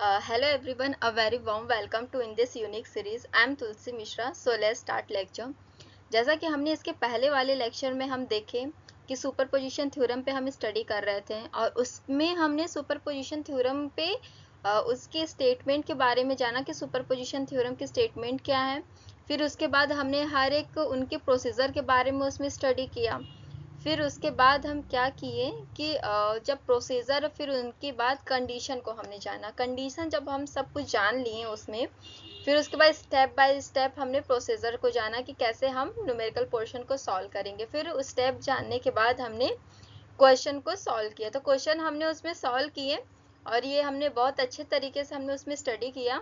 Hello everyone, a very warm welcome to in this unique series. I am Tulsi Mishra. So let's start lecture. जैसा कि हमने इसके पहले वाले lecture में हम देखे कि सुपरपोजिशन थ्योरम पे हम स्टडी कर रहे थे और उसमें हमने सुपरपोजिशन थ्योरम पे उसके स्टेटमेंट के बारे में जाना कि सुपरपोजिशन थ्योरम की स्टेटमेंट क्या है। फिर उसके बाद हमने हर एक उनके प्रोसीजर के बारे में उसमें स्टडी किया। फिर उसके बाद हम क्या किए कि जब प्रोसीजर फिर उनके बाद कंडीशन को हमने जाना। कंडीशन जब हम सब कुछ जान लिए उसमें, फिर उसके बाद स्टेप बाय स्टेप हमने प्रोसीजर को जाना कि कैसे हम न्यूमेरिकल पोर्शन को सॉल्व करेंगे। फिर उस स्टेप जानने के बाद हमने क्वेश्चन को सॉल्व किया। तो क्वेश्चन हमने उसमें सॉल्व किए और ये हमने बहुत अच्छे तरीके से हमने उसमें स्टडी किया।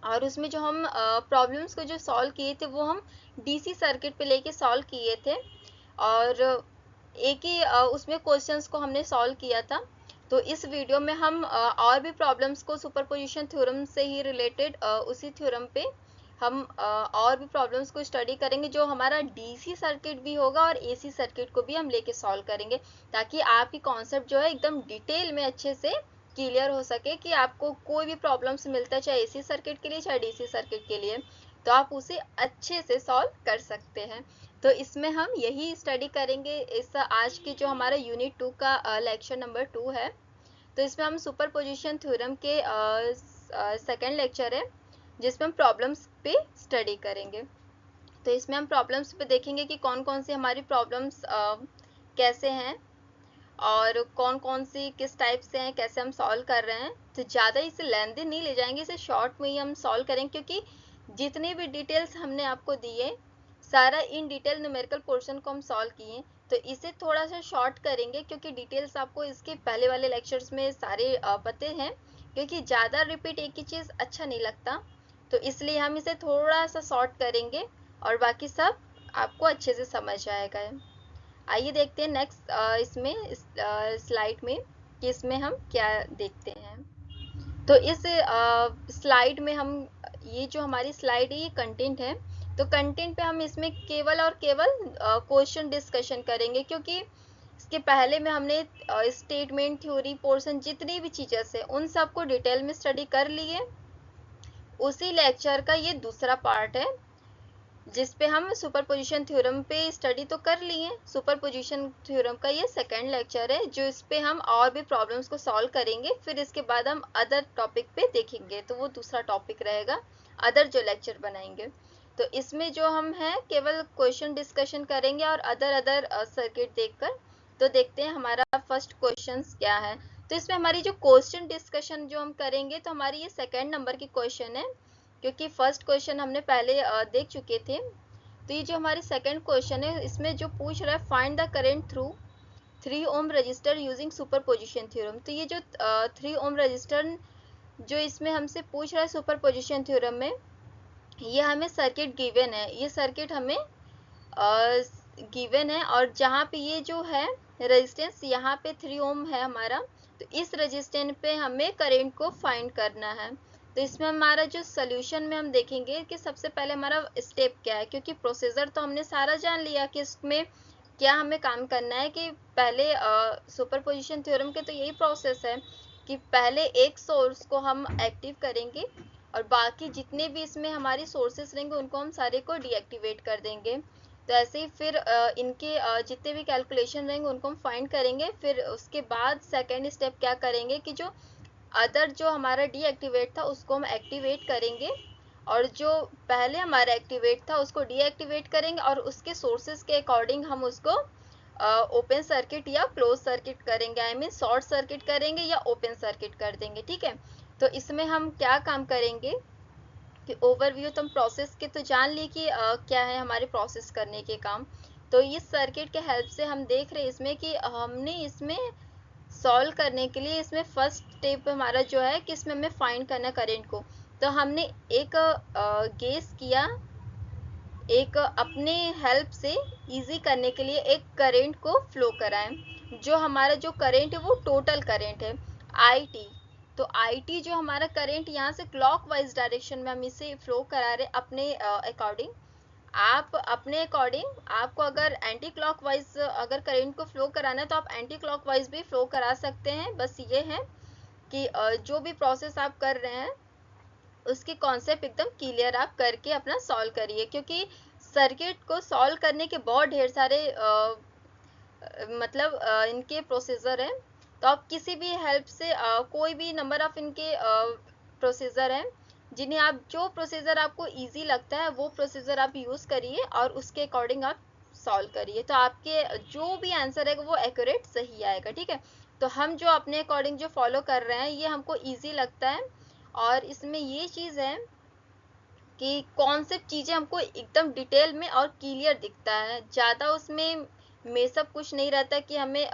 और उसमें जो हम प्रॉब्लम्स को जो सॉल्व किए थे वो हम डीसी सर्किट पे लेके सॉल्व किए थे और एक ही उसमें क्वेश्चंस को हमने सॉल्व किया था। तो इस वीडियो में हम और भी प्रॉब्लम्स को सुपरपोजिशन थ्योरम से ही रिलेटेड उसी थ्योरम पे हम और भी प्रॉब्लम्स को स्टडी करेंगे, जो हमारा डीसी सर्किट भी होगा और एसी सर्किट को भी हम लेके सॉल्व करेंगे, ताकि आपकी कॉन्सेप्ट जो है एकदम डिटेल में अच्छे से क्लियर हो सके कि आपको कोई भी प्रॉब्लम्स मिलता है चाहे एसी सर्किट के लिए चाहे डीसी सर्किट के लिए, तो आप उसे अच्छे से सॉल्व कर सकते हैं। तो इसमें हम यही स्टडी करेंगे। इस आज के जो हमारा यूनिट 2 का लेक्चर नंबर 2 है, तो इसमें हम सुपरपोजिशन थ्योरम के सेकेंड लेक्चर है जिसमें हम प्रॉब्लम्स पे स्टडी करेंगे। तो इसमें हम प्रॉब्लम्स पे देखेंगे कि कौन कौन सी हमारी प्रॉब्लम्स कैसे हैं और कौन कौन सी किस टाइप से हैं, कैसे हम सॉल्व कर रहे हैं। तो ज़्यादा इसे लेंथी नहीं ले जाएंगे, इसे शॉर्ट में ही हम सॉल्व करेंगे, क्योंकि जितनी भी डिटेल्स हमने आपको दिए सारा इन डिटेल न्यूमेरिकल पोर्शन को हम सॉल्व किए। तो इसे थोड़ा सा शॉर्ट करेंगे क्योंकि डिटेल्स आपको इसके पहले वाले लेक्चर्स में सारे पते हैं, क्योंकि ज़्यादा रिपीट एक ही चीज़ अच्छा नहीं लगता। तो इसलिए हम इसे थोड़ा सा शॉर्ट करेंगे और बाकी सब आपको अच्छे से समझ आएगा। आइए देखते हैं नेक्स्ट इसमें स्लाइड में कि इसमें हम क्या देखते हैं। तो इस स्लाइड में हम, ये जो हमारी स्लाइड है ये कंटेंट है। तो कंटेंट पे हम इसमें केवल और केवल क्वेश्चन डिस्कशन करेंगे, क्योंकि इसके पहले में हमने स्टेटमेंट थ्योरी पोर्शन जितनी भी चीज़ें से उन सबको डिटेल में स्टडी कर लिए। उसी लेक्चर का ये दूसरा पार्ट है जिसपे हम सुपरपोजिशन थ्योरम पे स्टडी तो कर लिए। सुपरपोजिशन थ्योरम का ये सेकंड लेक्चर है जो इस पे हम और भी प्रॉब्लम्स को सॉल्व करेंगे। फिर इसके बाद हम अदर टॉपिक पे देखेंगे, तो वो दूसरा टॉपिक रहेगा, अदर जो लेक्चर बनाएंगे। तो इसमें जो हम हैं केवल क्वेश्चन डिस्कशन करेंगे और अदर सर्किट देखकर। तो देखते हैं हमारा फर्स्ट क्वेश्चन क्या है। तो इसमें हमारी जो क्वेश्चन डिस्कशन जो हम करेंगे, तो हमारी ये सेकेंड नंबर की क्वेश्चन है, क्योंकि फर्स्ट क्वेश्चन हमने पहले देख चुके थे। तो ये जो हमारी सेकंड क्वेश्चन है इसमें जो पूछ रहा है find the current through 3 ohm resistor using superposition theorem. तो ये जो 3 ओम रजिस्टर जो इसमें हमसे पूछ रहा है सुपरपोजिशन थ्योरम में, ये हमें सर्किट गिवन है, ये सर्किट हमें गिवन है और जहाँ पे ये जो है रेजिस्टेंस यहाँ पे 3 ओम है हमारा, तो इस रेजिस्टेंस पे हमें करंट को फाइंड करना है। तो इसमें हमारा जो सोल्यूशन में हम देखेंगे कि सबसे पहले हमारा स्टेप क्या है, क्योंकि प्रोसीजर तो हमने सारा जान लिया कि इसमें क्या हमें काम करना है। कि पहले सुपरपोजिशन थ्योरम के तो यही प्रोसेस है कि पहले एक सोर्स को हम एक्टिव करेंगे और बाकी जितने भी इसमें हमारी सोर्सेस रहेंगे उनको हम सारे को डीएक्टिवेट कर देंगे। तो ऐसे ही फिर इनके जितने भी कैलकुलेशन रहेंगे उनको हम फाइंड करेंगे। फिर उसके बाद सेकेंड स्टेप क्या करेंगे कि जो अदर जो हमारा डीएक्टिवेट था उसको हम एक्टिवेट करेंगे और जो पहले हमारा एक्टिवेट था उसको डीएक्टिवेट करेंगे और उसके सोर्सेज के अकॉर्डिंग हम उसको ओपन सर्किट या क्लोज सर्किट करेंगे, आई मीन शॉर्ट सर्किट करेंगे या ओपन सर्किट कर देंगे। ठीक है, तो इसमें हम क्या काम करेंगे कि ओवरव्यू तो हम प्रोसेस के तो जान लिए कि क्या है हमारे प्रोसेस करने के काम। तो इस सर्किट के हेल्प से हम देख रहे हैं इसमें कि हमने इसमें सॉल्व करने के लिए इसमें फर्स्ट स्टेप हमारा जो है कि इसमें हमें फाइंड करना करंट को। तो हमने एक गेस किया, एक अपने हेल्प से इजी करने के लिए एक करंट को फ्लो कराएं। जो हमारा जो करंट है वो टोटल करंट है IT। तो IT जो हमारा करंट यहाँ से क्लॉकवाइज डायरेक्शन में हम इसे फ्लो करा रहे अपने अकॉर्डिंग। आप अपने अकॉर्डिंग, आपको अगर एंटी क्लॉकवाइज अगर करंट को फ्लो कराना है तो आप एंटी क्लॉकवाइज भी फ्लो करा सकते हैं। बस ये है कि जो भी प्रोसेस आप कर रहे हैं उसके कॉन्सेप्ट एकदम क्लियर आप करके अपना सॉल्व करिए, क्योंकि सर्किट को सॉल्व करने के बहुत ढेर सारे मतलब इनके प्रोसीजर हैं। तो आप किसी भी हेल्प से कोई भी नंबर ऑफ इनके प्रोसीजर हैं जिन्हें आप, जो प्रोसीजर आपको इजी लगता है वो प्रोसीजर आप यूज़ करिए और उसके अकॉर्डिंग आप सॉल्व करिए, तो आपके जो भी आंसर है वो एक्यूरेट सही आएगा। ठीक है, तो हम जो अपने अकॉर्डिंग जो फॉलो कर रहे हैं ये हमको ईजी लगता है, और इसमें ये चीज़ है कि कॉन्सेप्ट चीज़ें हमको एकदम डिटेल में और क्लियर दिखता है, ज़्यादा उसमें मेसअप कुछ नहीं रहता कि हमें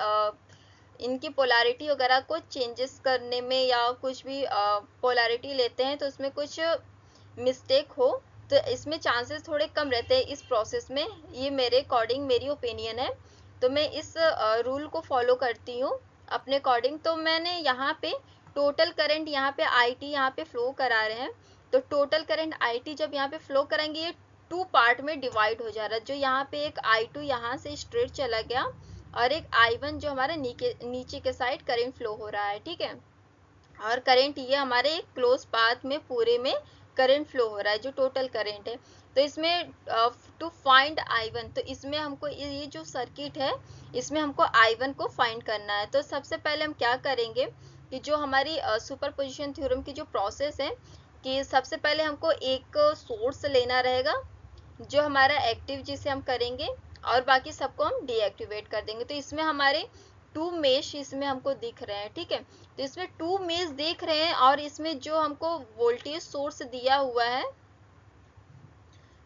इनकी पोलैरिटी वगैरह को चेंजेस करने में या कुछ भी पोलैरिटी लेते हैं तो उसमें कुछ मिस्टेक हो, तो इसमें चांसेस थोड़े कम रहते हैं इस प्रोसेस में। ये मेरे अकॉर्डिंग मेरी ओपिनियन है, तो मैं इस रूल को फॉलो करती हूँ अपने अकॉर्डिंग। तो मैंने यहाँ पे टोटल करंट यहाँ पे IT यहाँ पे फ्लो करा रहे हैं, तो टोटल करंट IT जब यहाँ पे फ्लो कराएंगे ये 2 पार्ट में डिवाइड हो जा रहा है। जो यहाँ पे एक I2 यहाँ से स्ट्रेट चला गया और एक I1 जो हमारे नीचे के साइड करंट फ्लो हो रहा है। ठीक है, और करंट ये हमारे क्लोज पाथ में पूरे में करंट फ्लो हो रहा है जो टोटल करंट है। तो इसमें टू फाइंड I1, तो इसमें हमको ये जो सर्किट है इसमें हमको I1 को फाइंड करना है। तो सबसे पहले हम क्या करेंगे कि जो हमारी सुपरपोजिशन थ्योरम की जो प्रोसेस है कि सबसे पहले हमको एक सोर्स लेना रहेगा जो हमारा एक्टिव, जिसे हम करेंगे और बाकी सबको हम डीएक्टिवेट कर देंगे। तो इसमें हमारे 2 मेश इसमें हमको दिख रहे हैं। ठीक है, तो इसमें 2 मेश देख रहे हैं और इसमें जो हमको वोल्टेज सोर्स दिया हुआ है,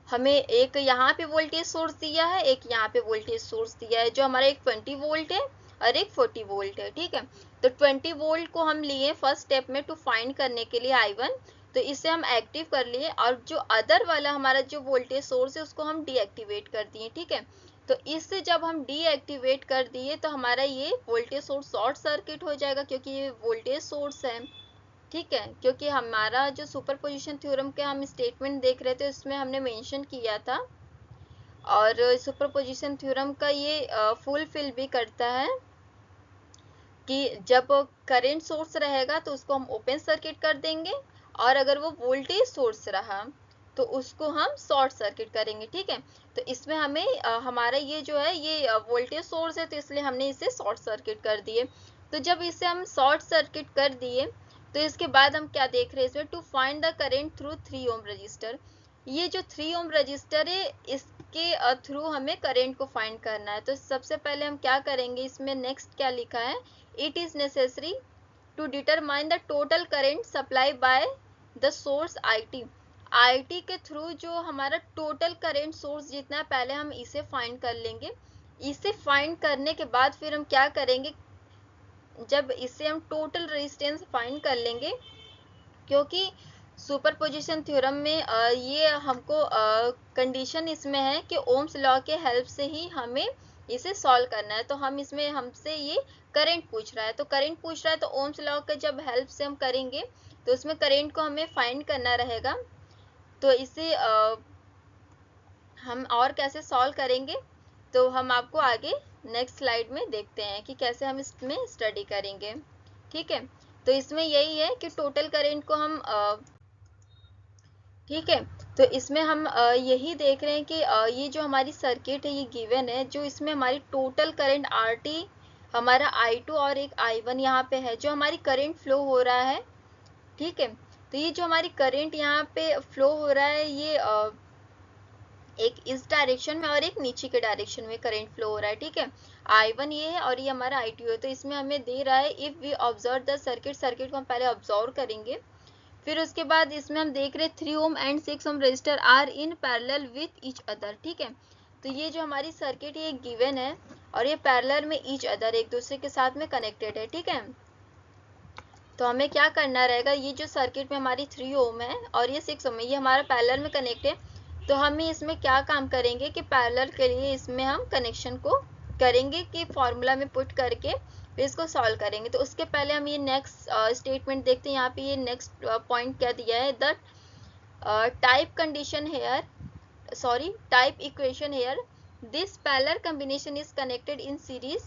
हमें एक यहाँ पे वोल्टेज सोर्स दिया है, एक यहाँ पे वोल्टेज सोर्स दिया है जो हमारा एक 20 वोल्ट है और एक 40 वोल्ट है। ठीक है, तो 20 वोल्ट को हम लिए फर्स्ट स्टेप में टू फाइंड करने के लिए I1, तो इसे हम एक्टिव कर लिए, और जो अदर वाला हमारा जो वोल्टेज सोर्स है उसको हम डीएक्टिवेट कर दिए। ठीक है, तो इससे जब हम डीएक्टिवेट कर दिए तो हमारा ये वोल्टेज सोर्स शॉर्ट सर्किट हो जाएगा, क्योंकि ये वोल्टेज सोर्स है। ठीक है, क्योंकि हमारा जो सुपरपोजिशन थ्योरम के हम स्टेटमेंट देख रहे थे उसमें हमने मेंशन किया था, और सुपरपोजिशन थ्योरम का ये फुलफिल भी करता है कि जब करंट सोर्स रहेगा तो उसको हम ओपन सर्किट कर देंगे, और अगर वो वोल्टेज सोर्स रहा तो उसको हम शॉर्ट सर्किट करेंगे। ठीक है, तो इसमें हमें हमारा ये जो है ये वोल्टेज सोर्स है तो इसलिए हमने इसे शॉर्ट सर्किट कर दिए। तो जब इसे हम शॉर्ट सर्किट कर दिए तो इसके बाद हम क्या देख रहे हैं इसमें, to find the current through 3 ohm resistor. ये जो 3 ओम रजिस्टर है इसके थ्रू हमें करंट को फाइंड करना है। तो सबसे पहले हम क्या करेंगे, इसमें नेक्स्ट क्या लिखा है, it is necessary to determine the total current supply by the source IT। IT के थ्रू जो हमारा टोटल करंट सोर्स जितना है पहले हम इसे फाइंड कर लेंगे। इसे फाइंड करने के बाद फिर हम क्या करेंगे, जब इसे हम टोटल रेजिस्टेंस फाइंड कर लेंगे, क्योंकि सुपरपोजिशन थ्योरम में ये हमको कंडीशन इसमें है कि ओम्स लॉ के हेल्प से ही हमें इसे सॉल्व करना है। तो हम इसमें हमसे ये करंट पूछ रहा है, तो करंट पूछ रहा है तो ओम्स लॉ के जब हेल्प से हम करेंगे तो उसमें करंट को हमें फाइंड करना रहेगा। तो इसे हम और कैसे सॉल्व करेंगे तो हम आपको आगे नेक्स्ट स्लाइड में देखते हैं कि कैसे हम इसमें स्टडी करेंगे। ठीक है, तो इसमें यही है कि टोटल करंट को हम ठीक है, तो इसमें हम यही देख रहे हैं कि ये जो हमारी सर्किट है ये गिवन है, जो इसमें हमारी टोटल करंट RT हमारा I2 और एक I1 यहाँ पे है जो हमारी करंट फ्लो हो रहा है। ठीक है, तो ये जो हमारी करंट यहाँ पे फ्लो हो रहा है ये एक इस डायरेक्शन में और एक नीचे के डायरेक्शन में करंट फ्लो हो रहा है। ठीक है, I1 ये है और ये हमारा I2 है। तो इसमें हमें दे रहा है if we observe the circuit को हम पहले ऑब्जर्व करेंगे, फिर उसके बाद इसमें हम देख रहे 3 ohm and 6 ohm resistor are in parallel with each other. ठीक है, तो ये जो हमारी सर्किट ये गिवन है और ये पैरेलल में ईच अदर एक दूसरे के साथ में कनेक्टेड है। ठीक है, तो हमें क्या करना रहेगा, ये जो सर्किट में हमारी 3 ओम है और ये 6 ओम है, ये हमारा पैरेलल में कनेक्ट है। तो हमें इसमें क्या काम करेंगे कि पैरेलल के लिए इसमें हम कनेक्शन को करेंगे कि फॉर्मूला में पुट करके फिर इसको सॉल्व करेंगे। तो उसके पहले हम ये नेक्स्ट स्टेटमेंट देखते हैं। यहाँ पे ये नेक्स्ट पॉइंट क्या दिया है, the type condition here type equation here, this parallel combination is connected in series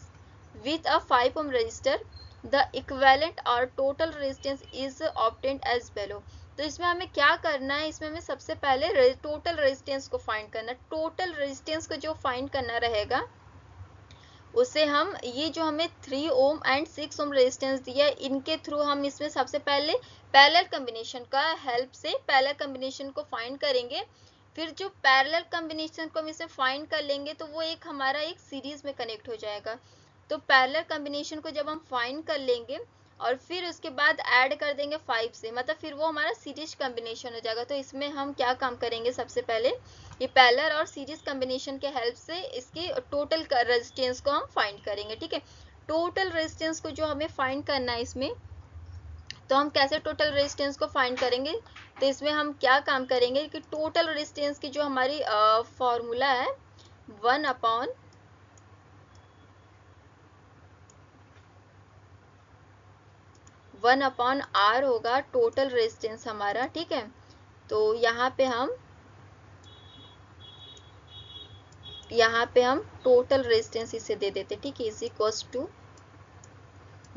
with a 5 ohm resistor the equivalent और total resistance is obtained as below. तो इसमें हमें क्या करना है, इसमें हमें सबसे पहले टोटल रेजिस्टेंस को फाइंड करना है। टोटल रेजिस्टेंस को जो फाइंड करना रहेगा उसे हम, ये जो हमें 3 ओम एंड 6 ओम रेजिस्टेंस दिया है, इनके थ्रू हम इसमें सबसे पहले पैरेलल कॉम्बिनेशन का हेल्प से पैरेलल कॉम्बिनेशन को फाइंड करेंगे। फिर जो पैरेलल कॉम्बिनेशन को हम इसमें फाइंड कर लेंगे तो वो एक हमारा एक सीरीज में कनेक्ट हो जाएगा। तो पैरेलल कॉम्बिनेशन को जब हम फाइंड कर लेंगे और फिर उसके बाद ऐड कर देंगे 5 से, मतलब फिर वो हमारा सीरीज कॉम्बिनेशन हो जाएगा। तो इसमें हम क्या काम करेंगे, सबसे पहले ये पैरेलल और सीरीज कॉम्बिनेशन के हेल्प से इसकी टोटल रेजिस्टेंस को हम फाइंड करेंगे। ठीक है, टोटल रेजिस्टेंस को जो हमें फाइंड करना है इसमें, तो हम कैसे टोटल रेजिस्टेंस को फाइंड करेंगे, तो इसमें हम क्या काम करेंगे कि टोटल रेजिस्टेंस की जो हमारी फॉर्मूला है 1/R होगा टोटल रेजिस्टेंस हमारा। ठीक है, तो यहाँ पे हम टोटल रेजिस्टेंस इसे दे देते। ठीक है, इज इक्वल्स टू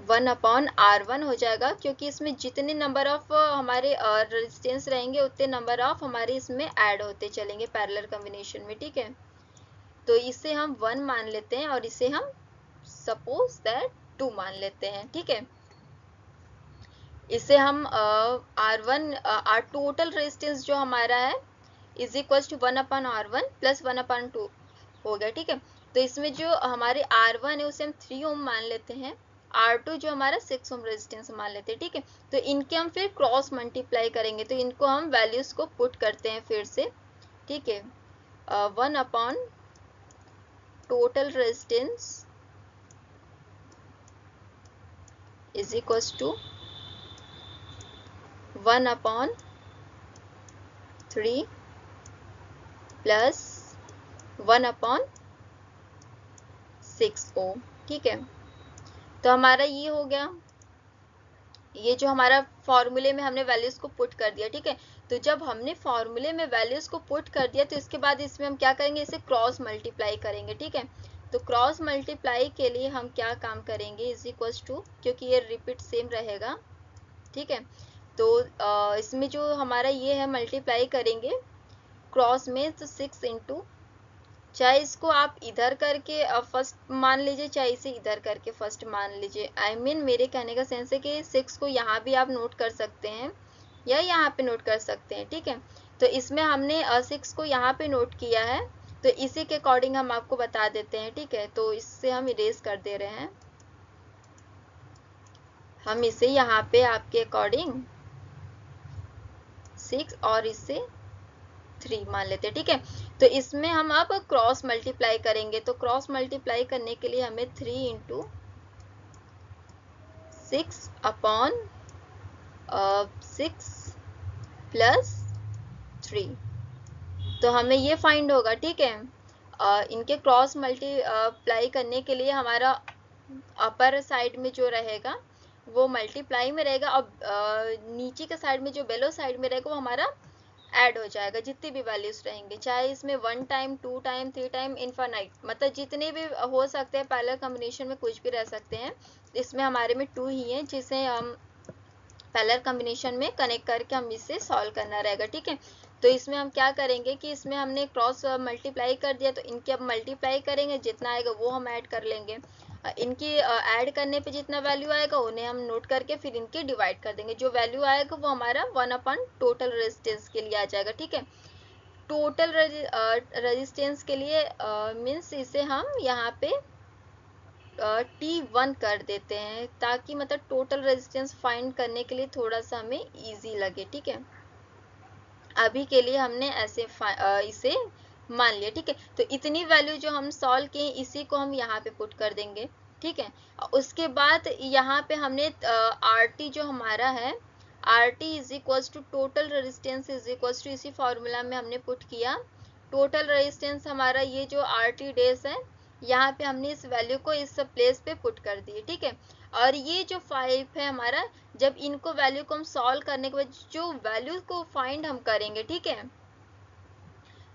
1/R1 हो जाएगा, क्योंकि इसमें जितने नंबर ऑफ हमारे रेजिस्टेंस रहेंगे उतने नंबर ऑफ हमारे इसमें ऐड होते चलेंगे पैरेलल कॉम्बिनेशन में। ठीक है, तो इसे हम 1 मान लेते हैं और इसे हम सपोज दैट 2 मान लेते हैं। ठीक है, इसे हम R टोटल रेजिस्टेंस जो हमारा है is equal to 1/R1 plus 1/2 हो गया। ठीक है, तो इसमें जो हमारे R1 है उसे हम 3 ओम मान लेते हैं, R2 जो हमारा 6 ओम रेजिस्टेंस मान लेते हैं। ठीक है, तो इनके हम फिर क्रॉस मल्टीप्लाई करेंगे, तो इनको हम वैल्यूज को पुट करते हैं फिर से। ठीक है, 1 total resistance is equal to 1/3 plus 1/6 ohm. ठीक है, तो हमारा ये हो गया, ये जो हमारा फॉर्मूले में हमने वैल्यूज को पुट कर दिया। ठीक है, तो जब हमने फॉर्मूले में वैल्यूज को पुट कर दिया तो इसके बाद इसमें हम क्या करेंगे, इसे क्रॉस मल्टीप्लाई करेंगे। ठीक है, तो क्रॉस मल्टीप्लाई के लिए हम क्या काम करेंगे, इज इक्वल टू, क्योंकि ये रिपीट सेम रहेगा। ठीक है, तो इसमें जो हमारा ये है मल्टीप्लाई करेंगे क्रॉस में, तो 6 इंटू, चाहे इसको आप इधर करके फर्स्ट मान लीजिए, चाहे इसे इधर करके फर्स्ट मान लीजिए। I mean, मेरे कहने का सेंस है कि 6 को यहाँ भी आप नोट कर सकते हैं या यहाँ पे नोट कर सकते हैं। ठीक है, तो इसमें हमने 6 को यहाँ पे नोट किया है, तो इसी के अकॉर्डिंग हम आपको बता देते हैं। ठीक है, तो इससे हम इरेज कर दे रहे हैं, हम इसे यहाँ पे आपके अकॉर्डिंग 6 और इसे 3 मान लेते हैं। ठीक है, तो इसमें हम अब क्रॉस मल्टीप्लाई करेंगे, तो क्रॉस मल्टीप्लाई करने के लिए हमें 3 इंटू 6/6 प्लस 3, तो हमें ये फाइंड होगा। ठीक है, इनके क्रॉस मल्टीप्लाई करने के लिए हमारा अपर साइड में जो रहेगा वो मल्टीप्लाई में रहेगा, और नीचे के साइड में जो बेलो साइड में रहेगा वो हमारा ऐड हो जाएगा, जितनी भी वैल्यूज रहेंगे, चाहे इसमें 1 टाइम 2 टाइम 3 टाइम इनफाइनाइट, मतलब जितने भी हो सकते हैं पैरेलल कॉम्बिनेशन में कुछ भी रह सकते हैं। इसमें हमारे में 2 ही हैं जिसे हम पैरेलल कॉम्बिनेशन में कनेक्ट करके हम इसे सॉल्व करना रहेगा। ठीक है, तो इसमें हम क्या करेंगे कि इसमें हमने क्रॉस मल्टीप्लाई कर दिया, तो इनके अब मल्टीप्लाई करेंगे, जितना आएगा वो हम ऐड कर लेंगे। इनकी ऐड करने पे जितना वैल्यू आएगा उन्हें हम नोट करके फिर इनके डिवाइड कर देंगे, जो वैल्यू आएगा वो हमारा 1 टोटल रेजिस्टेंस के लिए आ जाएगा। ठीक है, टोटल रेजिस्टेंस के लिए मीन्स इसे हम यहाँ पे T1 कर देते हैं, ताकि मतलब टोटल रेजिस्टेंस फाइंड करने के लिए थोड़ा सा हमें इजी लगे। ठीक है, अभी के लिए हमने ऐसे इसे मान लिया। ठीक है, तो इतनी वैल्यू जो हम सॉल्व किए इसी को हम यहाँ पे पुट कर देंगे। ठीक है, उसके बाद यहाँ पे हमने RT जो हमारा है, RT is equals to total resistance is equals to, इसी फॉर्मूला में हमने पुट किया टोटल रेजिस्टेंस हमारा, ये जो RT डेज है यहाँ पे हमने इस वैल्यू को इस प्लेस पे पुट कर दिए। ठीक है, और ये जो 5 है हमारा, जब इनको वैल्यू को हम सॉल्व करने के बाद जो वैल्यू को फाइंड हम करेंगे, ठीक है,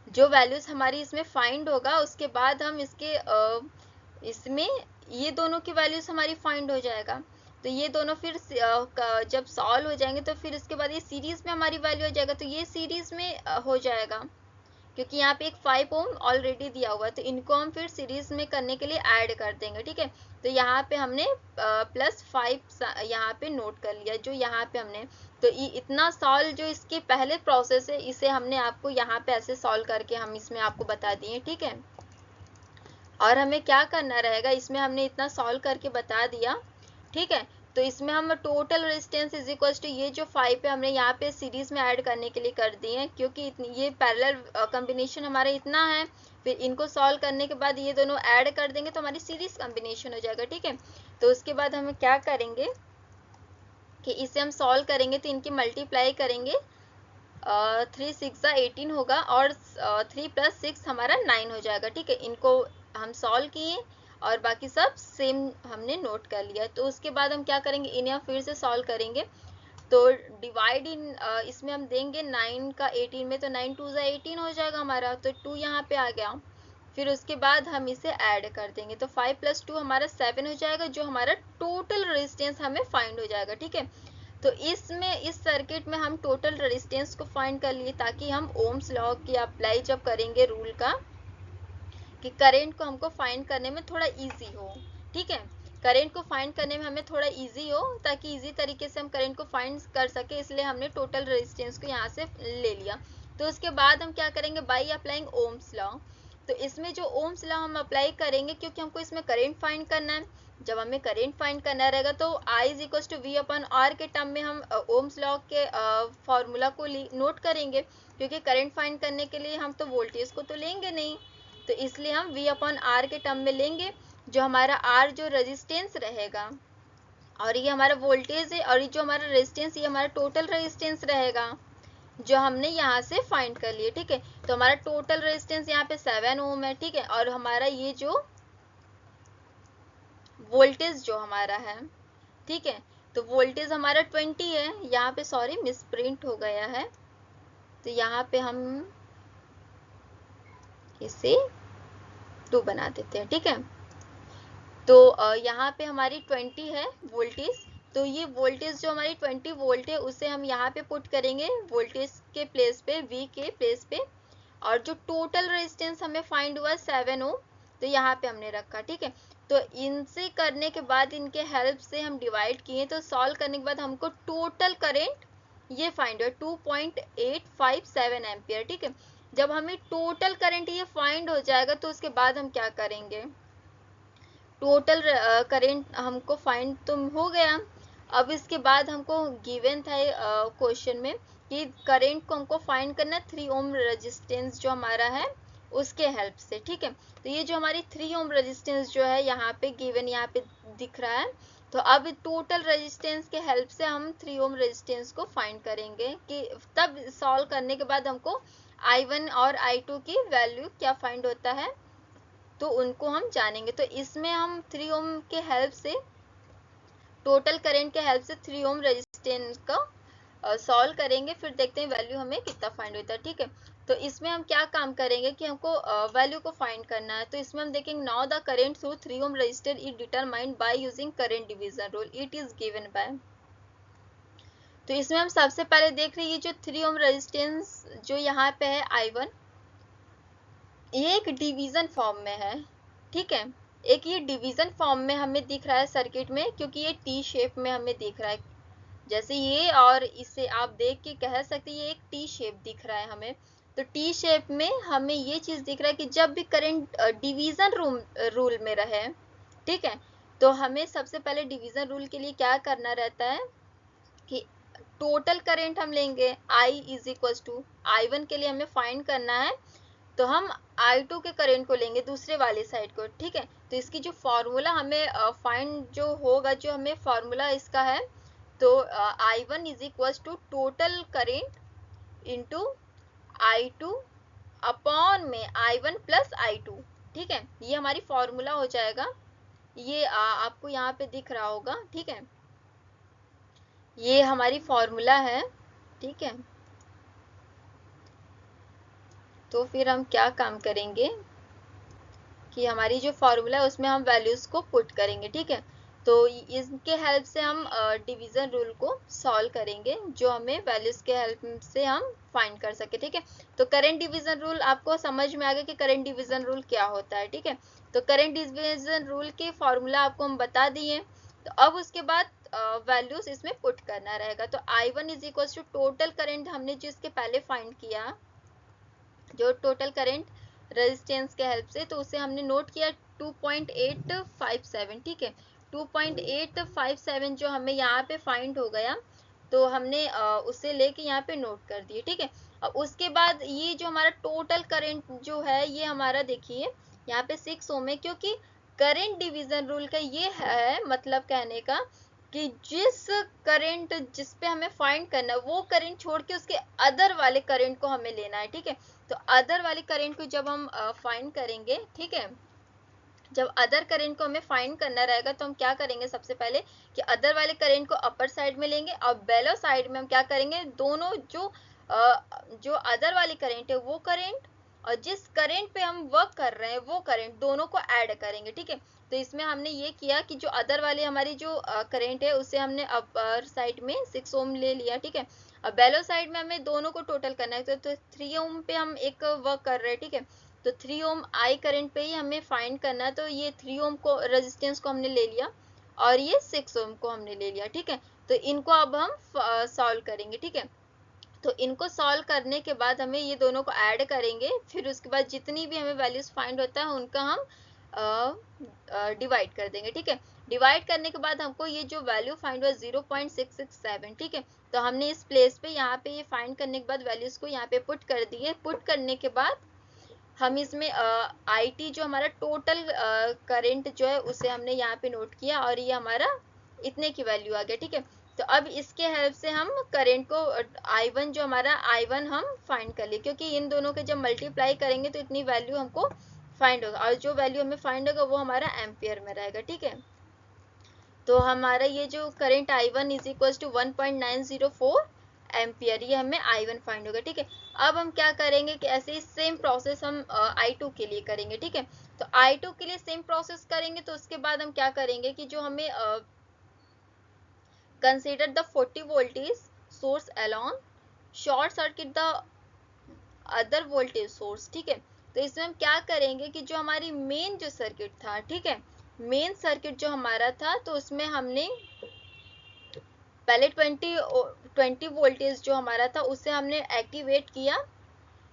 जो वैल्यूज हमारी इसमें फाइंड होगा उसके बाद हम इसके इसमें ये दोनों की वैल्यूज हमारी फाइंड हो जाएगा। तो ये दोनों फिर जब सॉल्व हो जाएंगे तो फिर इसके बाद ये सीरीज में हमारी वैल्यू हो जाएगा, तो ये सीरीज में हो जाएगा, क्योंकि यहाँ पे एक 5 ओम ऑलरेडी दिया हुआ है, तो इनको हम फिर सीरीज में करने के लिए ऐड कर देंगे, ठीक है। तो यहाँ पे हमने +5 यहाँ पे नोट कर लिया, जो यहाँ पे हमने, तो इतना सॉल्व जो इसके पहले प्रोसेस है, इसे हमने आपको यहाँ पे ऐसे सॉल्व करके हम इसमें आपको बता दिए, ठीक है। और हमें क्या करना रहेगा, इसमें हमने इतना सॉल्व करके बता दिया, ठीक है। तो इसमें हम total resistance is equal to ये जो 5 है हमने यहाँ पे सीरीज में ऐड करने के लिए कर दिए हैं, क्योंकि ये पैरेलल कॉम्बिनेशन हमारा इतना है, फिर इनको सॉल्व करने के बाद ये दोनों ऐड कर देंगे तो हमारी सीरीज कॉम्बिनेशन हो जाएगा, ठीक है। तो उसके बाद हम क्या करेंगे कि इसे हम सॉल्व करेंगे, तो इनकी मल्टीप्लाई करेंगे, 3 6 18 होगा, और 3 + 6 हमारा 9 हो जाएगा, ठीक है। इनको हम सॉल्व किए और बाकी सब सेम हमने नोट कर लिया। तो उसके बाद हम क्या करेंगे, इन्हें हम फिर से सॉल्व करेंगे, तो डिवाइड इन इसमें हम देंगे 9 का 18 में, तो 9 2 18 हो जाएगा हमारा, तो 2 यहाँ पे आ गया। फिर उसके बाद हम इसे ऐड कर देंगे, तो 5 + 2 हमारा 7 हो जाएगा, जो हमारा टोटल रेजिस्टेंस हमें फाइंड हो जाएगा, ठीक है। तो इसमें इस सर्किट में हम टोटल रेजिस्टेंस को फाइंड कर लिए, ताकि हम ओम्स लॉ की अप्लाई जब करेंगे रूल का, कि करंट को हमको फाइंड करने में थोड़ा इजी हो, ठीक है। करंट को फाइंड करने में हमें थोड़ा इजी हो, ताकि इजी तरीके से हम करंट को फाइंड कर सके, इसलिए हमने टोटल रेजिस्टेंस को यहाँ से ले लिया। तो उसके बाद हम क्या करेंगे, बाई अप्लाइंग ओम्स लॉ। तो इसमें जो ओम्स लॉ हम अप्लाई करेंगे, क्योंकि हमको इसमें करंट फाइंड करना है, जब हमें करंट फाइंड करना रहेगा तो I = V/R के टर्म में हम ओम्स लॉ के फॉर्मूला को नोट करेंगे, क्योंकि करंट फाइंड करने के लिए हम तो वोल्टेज को तो लेंगे नहीं, तो इसलिए हम V/R के टर्म में लेंगे, जो हमारा R जो रेजिस्टेंस रहेगा, और ये हमारा वोल्टेज है, और ये जो हमारा रेजिस्टेंस, ये हमारा टोटल रेजिस्टेंस रहेगा, जो हमने यहाँ से फाइंड कर लिए, ठीक है। तो हमारा टोटल रेजिस्टेंस यहाँ पे 7 ओम है, ठीक है, और हमारा ये जो वोल्टेज जो हमारा है, ठीक है, तो वोल्टेज हमारा 20 है, यहाँ पे सॉरी मिसप्रिंट हो गया है, तो यहाँ पे हम इसे 2 बना देते हैं, ठीक है। तो यहाँ पे हमारी 20 है वोल्टेज, तो ये वोल्टेज जो हमारी 20 वोल्ट है, उसे हम यहाँ पे पुट करेंगे वोल्टेज के प्लेस पे, V के प्लेस पे, और जो टोटल रेजिस्टेंस हमें फाइंड हुआ 7 ओम, तो यहाँ पे हमने रखा, ठीक है। तो इनसे करने के बाद, इनके हेल्प से हम डिवाइड किए, तो सॉल्व करने के बाद हमको टोटल करंट ये फाइंड हुआ 2.857 एम्पियर, ठीक है। जब हमें टोटल करंट ये फाइंड हो जाएगा, तो उसके बाद हम क्या करेंगे, टोटल करंट हमको फाइंड तो हो गया, अब इसके बाद हमको गिवन था क्वेश्चन में कि करंट को हमको फाइंड करना 3 ओम रेजिस्टेंस जो हमारा है उसके हेल्प से, ठीक है। तो ये जो हमारी 3 ओम रेजिस्टेंस जो है यहाँ पे गिवन, यहाँ पे दिख रहा है, तो अब टोटल रेजिस्टेंस के हेल्प से हम 3 ओम रेजिस्टेंस को फाइंड करेंगे, कि तब सॉल्व करने के बाद हमको I1 और I2 की वैल्यू क्या फाइंड होता है, तो उनको हम जानेंगे। तो इसमें हम 3 ओम के हेल्प से, टोटल करंट के हेल्प से 3 ओम रेजिस्टेंस का सॉल्व करेंगे, फिर देखते हैं वैल्यू हमें कितना फाइंड होता है, ठीक है। तो इसमें हम क्या काम करेंगे कि हमको वैल्यू को फाइंड करना है, तो इसमें हम देखेंगे, now the current through 3 ohm resistor is determined by using current division rule, it is given by. तो इसमें हम सबसे पहले देख रहे हैं, ये जो 3 ओम रेजिस्टेंस जो यहाँ पे है I1, ये एक डिवीजन फॉर्म में है, ठीक है। एक ये डिवीजन फॉर्म में हमें दिख रहा है सर्किट में, क्योंकि ये टी शेप में हमें दिख रहा है, जैसे ये, और इसे आप देख के कह सकते हैं ये एक टी शेप दिख रहा है हमें। तो टी शेप में हमें ये चीज दिख रहा है कि जब भी करंट डिवीजन रूल में रहे, ठीक है, तो हमें सबसे पहले डिवीजन रूल के लिए क्या करना रहता है कि टोटल करंट हम लेंगे, I = I1 के लिए हमें फाइंड करना है, तो हम I2 के करंट को लेंगे दूसरे वाले साइड को, ठीक है। तो इसकी जो फॉर्मूला हमें फाइंड जो होगा, जो हमें फॉर्मूला इसका है, तो I1 = total current into I2 upon में I1 + I2, ठीक है। ये हमारी फॉर्मूला हो जाएगा, ये आपको यहाँ पे दिख रहा होगा, ठीक है, ये हमारी फॉर्मूला है, ठीक है। तो फिर हम क्या काम करेंगे कि हमारी जो फॉर्मूला है उसमें हम वैल्यूज को पुट करेंगे, ठीक है। तो इसके हेल्प से हम डिवीजन रूल को सॉल्व करेंगे, जो हमें वैल्यूज के हेल्प से हम फाइंड कर सके। ठीक है, तो करेंट डिवीजन रूल आपको समझ में आ गया कि करेंट डिवीजन रूल क्या होता है। ठीक है, तो करेंट डिवीजन रूल के फॉर्मूला आपको हम बता दिए। तो अब उसके बाद वैल्यूज इसमें पुट करना रहेगा। तो I1 is equal to total current हमने जिसके पहले फाइंड किया, जो टोटल करेंट रेजिस्टेंस के हेल्प से, तो उसे हमने नोट किया 2.857। ठीक है, 2.857 जो हमें यहाँ पे फाइंड हो गया, तो हमने उसे लेके यहाँ पे नोट कर दिए। ठीक है, अब उसके बाद ये जो हमारा टोटल करंट जो है ये हमारा देखिए यहाँ पे 6 ओम है, क्योंकि करंट डिवीजन रूल का ये है मतलब कहने का कि जिस करंट जिस पे हमें फाइंड करना है वो करंट छोड़ के उसके अदर वाले करंट को हमें लेना है। ठीक है, तो अदर वाले करंट को जब हम फाइंड करेंगे, ठीक है, जब अदर करंट को हमें फाइंड करना रहेगा तो हम क्या करेंगे, सबसे पहले कि अदर वाले करंट को अपर साइड में लेंगे और बेलो साइड में हम क्या करेंगे, दोनों जो अदर वाली करंट है वो करंट और जिस करंट पे हम वर्क कर रहे हैं वो करंट, दोनों को ऐड करेंगे। ठीक है, तो इसमें हमने ये किया कि जो अदर वाली हमारी जो करंट है उसे हमने अपर साइड में 6 ओम ले लिया। ठीक है, अब बेलो साइड में हमें दोनों को टोटल करना है, तो 3 ओम पे हम एक वर्क कर रहे हैं। ठीक है, तो 3 ओम आई करंट पे ही हमें फाइंड करना है, तो ये 3 ओम को रेजिस्टेंस को हमने ले लिया और ये 6 ओम को हमने ले लिया। ठीक है, तो इनको अब हम सॉल्व करेंगे। ठीक है, तो इनको सॉल्व करने के बाद हमें ये दोनों को ऐड करेंगे, फिर उसके बाद जितनी भी हमें वैल्यूज फाइंड होता है उनका हम डिवाइड कर देंगे। ठीक है, डिवाइड करने के बाद हमको ये जो वैल्यू फाइंड हुआ 0.667। ठीक है, तो हमने इस प्लेस पे यहाँ पे ये फाइंड करने के बाद वैल्यूज को यहाँ पे पुट कर दिए। पुट करने के बाद हम इसमें IT जो हमारा टोटल करंट जो है उसे हमने यहाँ पे नोट किया और ये हमारा इतने की वैल्यू आ गया। ठीक है, तो अब इसके हेल्प से हम करंट को I1 जो हमारा I1 हम फाइंड कर लिए, क्योंकि इन दोनों के जब मल्टीप्लाई करेंगे तो इतनी वैल्यू हमको फाइंड होगा और जो वैल्यू हमें फाइंड होगा वो हमारा एम्पियर में रहेगा। ठीक है, तो हमारा ये जो current I1 is equal to 1.904 ampere, ये हमें I1 फाइंड होगा। ठीक है, अब हम क्या करेंगे कि ऐसे ही सेम प्रोसेस हम I2 के लिए करेंगे। ठीक है, तो I2 के लिए सेम प्रोसेस करेंगे, तो उसके बाद हम क्या करेंगे कि जो हमें consider the 40 voltage source alone short circuit the other voltage source. ठीक है, तो इसमें हम क्या करेंगे कि जो हमारी मेन जो सर्किट था, ठीक है, मेन सर्किट जो हमारा था, तो उसमें हमने पहले 20 वोल्टेज जो हमारा था उसे हमने एक्टिवेट किया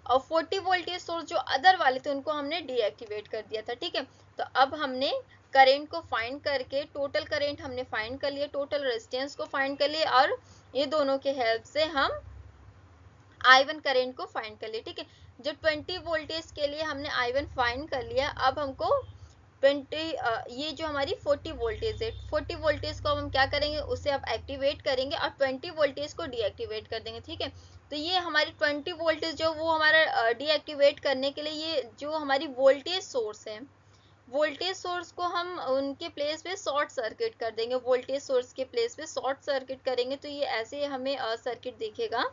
और 40 वोल्टेज सोर्स जो अदर वाले थे उनको हमने डीएक्टिवेट कर दिया था। ठीक है, तो अब हमने करंट को फाइंड करके टोटल करंट हमने फाइंड कर लिया, टोटल रेजिस्टेंस को फाइंड कर लिया और ये दोनों के हेल्प से हम I1 करंट को फाइंड कर लिया। ठीक है, जो 20 वोल्टेज के लिए हमने I1 फाइंड कर लिया, अब हमको 20 ये जो हमारी 40 वोल्टेज है, 40 वोल्टेज को हम क्या करेंगे, उसे अब एक्टिवेट करेंगे और 20 वोल्टेज को डीएक्टिवेट कर देंगे। ठीक है, तो ये हमारी 20 वोल्टेज जो वो हमारा डीएक्टिवेट करने के लिए ये जो हमारी वोल्टेज सोर्स है, वोल्टेज सोर्स को हम उनके प्लेस पे शॉर्ट सर्किट कर देंगे, वोल्टेज सोर्स के प्लेस पे शॉर्ट सर्किट करेंगे, तो ये ऐसे हमें सर्किट दिखेगा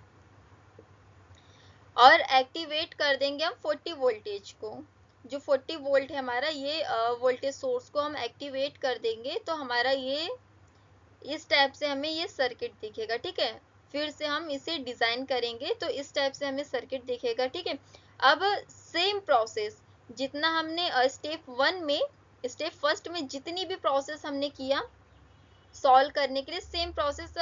और एक्टिवेट कर देंगे हम 40 वोल्टेज को। जो 40 वोल्ट है हमारा, ये वोल्टेज सोर्स को हम एक्टिवेट कर देंगे, तो हमारा ये इस टाइप से हमें ये सर्किट दिखेगा। ठीक है, फिर से हम इसे डिजाइन करेंगे तो इस टाइप से हमें सर्किट दिखेगा। ठीक है, अब सेम प्रोसेस जितना हमने स्टेप 1 में, स्टेप फर्स्ट में जितनी भी प्रोसेस हमने किया सॉल्व करने के लिए, सेम प्रोसेस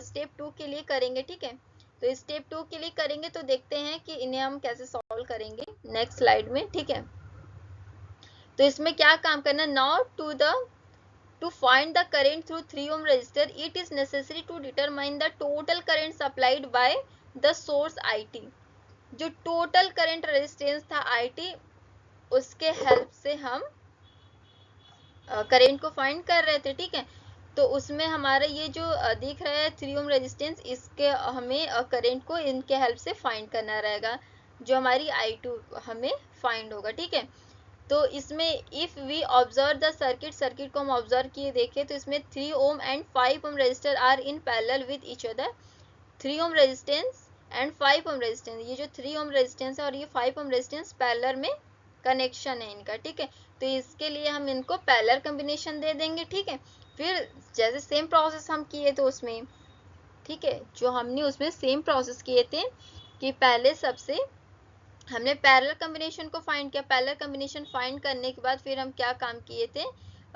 स्टेप 2 के लिए करेंगे। ठीक है, तो स्टेप 2 के लिए करेंगे तो देखते हैं कि इन्हें हम कैसे सॉल्व करेंगे नेक्स्ट स्लाइड में। ठीक है, तो इसमें क्या काम करना, now to find the current through 3 ohm resistor it is necessary to determine the total current supplied by the source IT। जो total current resistance था IT उसके हेल्प से हम करंट को फाइंड कर रहे थे। ठीक है, तो उसमें हमारा ये जो दिख रहा है 3 ओम रेजिस्टेंस, इसके हमें करंट को इनके हेल्प से फाइंड करना रहेगा, जो हमारी I2 हमें फाइंड होगा। ठीक है, तो इसमें if we observe the circuit को हम ऑब्जर्व किए देखें तो इसमें 3 ohm and 5 ohm resistor are in parallel with each other. 3 ohm resistance and 5 ohm resistance, ये जो 3 ओम रेजिस्टेंस है और ये 5 ओम रेजिस्टेंस पैरेलल में कनेक्शन है इनका। ठीक है, तो इसके लिए हम इनको पैरेलल कॉम्बिनेशन दे देंगे। ठीक है, फिर जैसे सेम प्रोसेस हम किए थे उसमें, ठीक है, जो हमने उसमें सेम प्रोसेस किए थे कि पहले सबसे हमने पैरेलल कॉम्बिनेशन को फाइंड किया। पैरेलल कॉम्बिनेशन फाइंड करने के बाद फिर हम क्या काम किए थे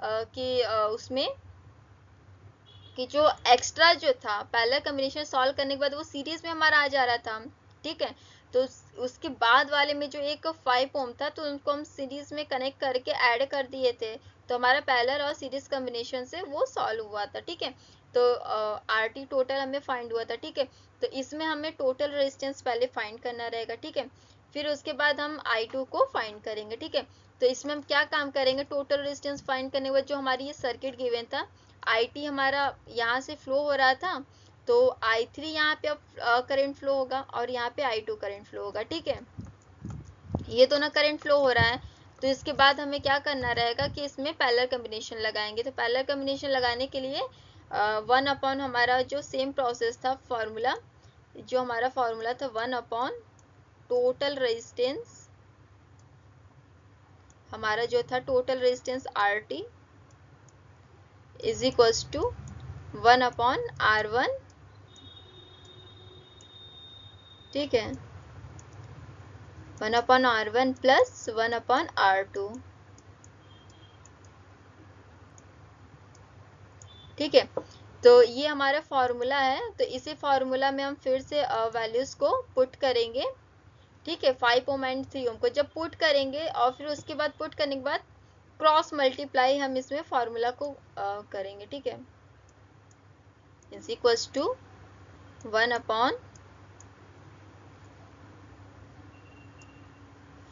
कि उसमें कि जो एक्स्ट्रा जो था पैरेलल कॉम्बिनेशन सॉल्व करने के बाद वो सीरीज में हमारा आ जा रहा था, ठीक है। तो उसके बाद वाले में जो एक 5 ओम था तो उनको हम सीरीज में कनेक्ट करके ऐड कर दिए थे, तो हमारा पैरेलल और सीरीज कॉम्बिनेशन से वो सॉल्व हुआ था, ठीक है। तो आरटी टोटल हमें फाइंड हुआ था, ठीक है। तो इसमें हमें टोटल रेजिस्टेंस पहले फाइंड करना रहेगा, ठीक है। फिर उसके बाद हम I2 को फाइंड करेंगे, ठीक है। तो इसमें हम क्या काम करेंगे, टोटल रेजिस्टेंस फाइंड करने के बाद जो हमारी ये सर्किट गिवन था, IT हमारा यहाँ से फ्लो हो रहा था, तो I3 यहाँ पे अब करंट फ्लो होगा और यहाँ पे I2 करंट फ्लो होगा, ठीक है। ये दोनों करंट फ्लो हो रहा है। तो इसके बाद हमें क्या करना रहेगा कि इसमें पैरेलल कॉम्बिनेशन लगाएंगे। तो पैरेलल कॉम्बिनेशन लगाने के लिए 1 अपॉन हमारा जो सेम प्रोसेस था फॉर्मूला, जो हमारा फॉर्मूला था 1 अपॉन टोटल रेजिस्टेंस, हमारा जो था total resistance RT is equals to 1 upon R1, ठीक है, 1 upon R1 plus 1 upon R2, ठीक है। तो ये हमारा फॉर्मूला है। तो इसी फॉर्मूला में हम फिर से वैल्यूज को पुट करेंगे, ठीक है, 5 ओम एंड 3 ओम को जब पुट करेंगे और फिर उसके बाद पुट करने के बाद क्रॉस मल्टीप्लाई हम इसमें फॉर्मूला को करेंगे, ठीक है, is equals to 1 upon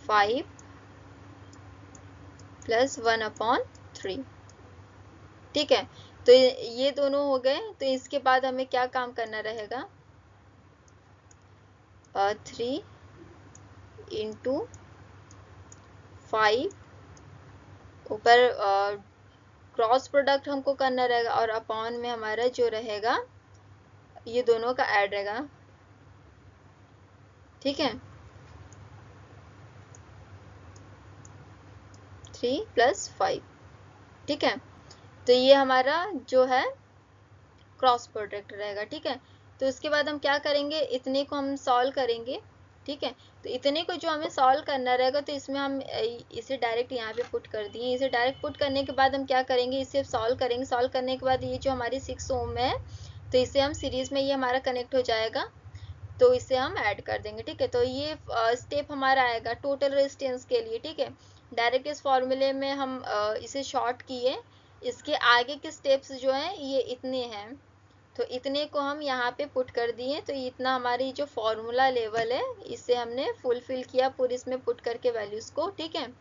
5 plus 1 upon 3, ठीक है। तो ये दोनों हो गए। तो इसके बाद हमें क्या काम करना रहेगा, 3 इंटू 5 ऊपर क्रॉस प्रोडक्ट हमको करना रहेगा और अपॉन में हमारा जो रहेगा ये दोनों का ऐड रहेगा, ठीक है, 3 प्लस 5, ठीक है। तो ये हमारा जो है क्रॉस प्रोडक्ट रहेगा, ठीक है। तो उसके बाद हम क्या करेंगे, इतने को हम सॉल्व करेंगे, ठीक है। तो इतने को जो हमें सॉल्व करना रहेगा तो इसमें हम इसे डायरेक्ट यहाँ पे पुट कर दिए। इसे डायरेक्ट पुट करने के बाद हम क्या करेंगे, इसे सॉल्व करेंगे। सॉल्व करने के बाद ये जो हमारी 6 ओम है तो इसे हम सीरीज में ये हमारा कनेक्ट हो जाएगा, तो इसे हम ऐड कर देंगे, ठीक है। तो ये स्टेप हमारा आएगा टोटल रेजिस्टेंस के लिए, ठीक है। डायरेक्ट इस फॉर्मूले में हम इसे शॉर्ट किए। इसके आगे के स्टेप्स जो हैं ये इतने हैं, तो इतने को हम यहाँ पे पुट कर दिए। तो इतना हमारी जो फॉर्मूला लेवल है इसे हमने फुलफिल किया पूरी इसमें पुट करके वैल्यूज को, ठीक है।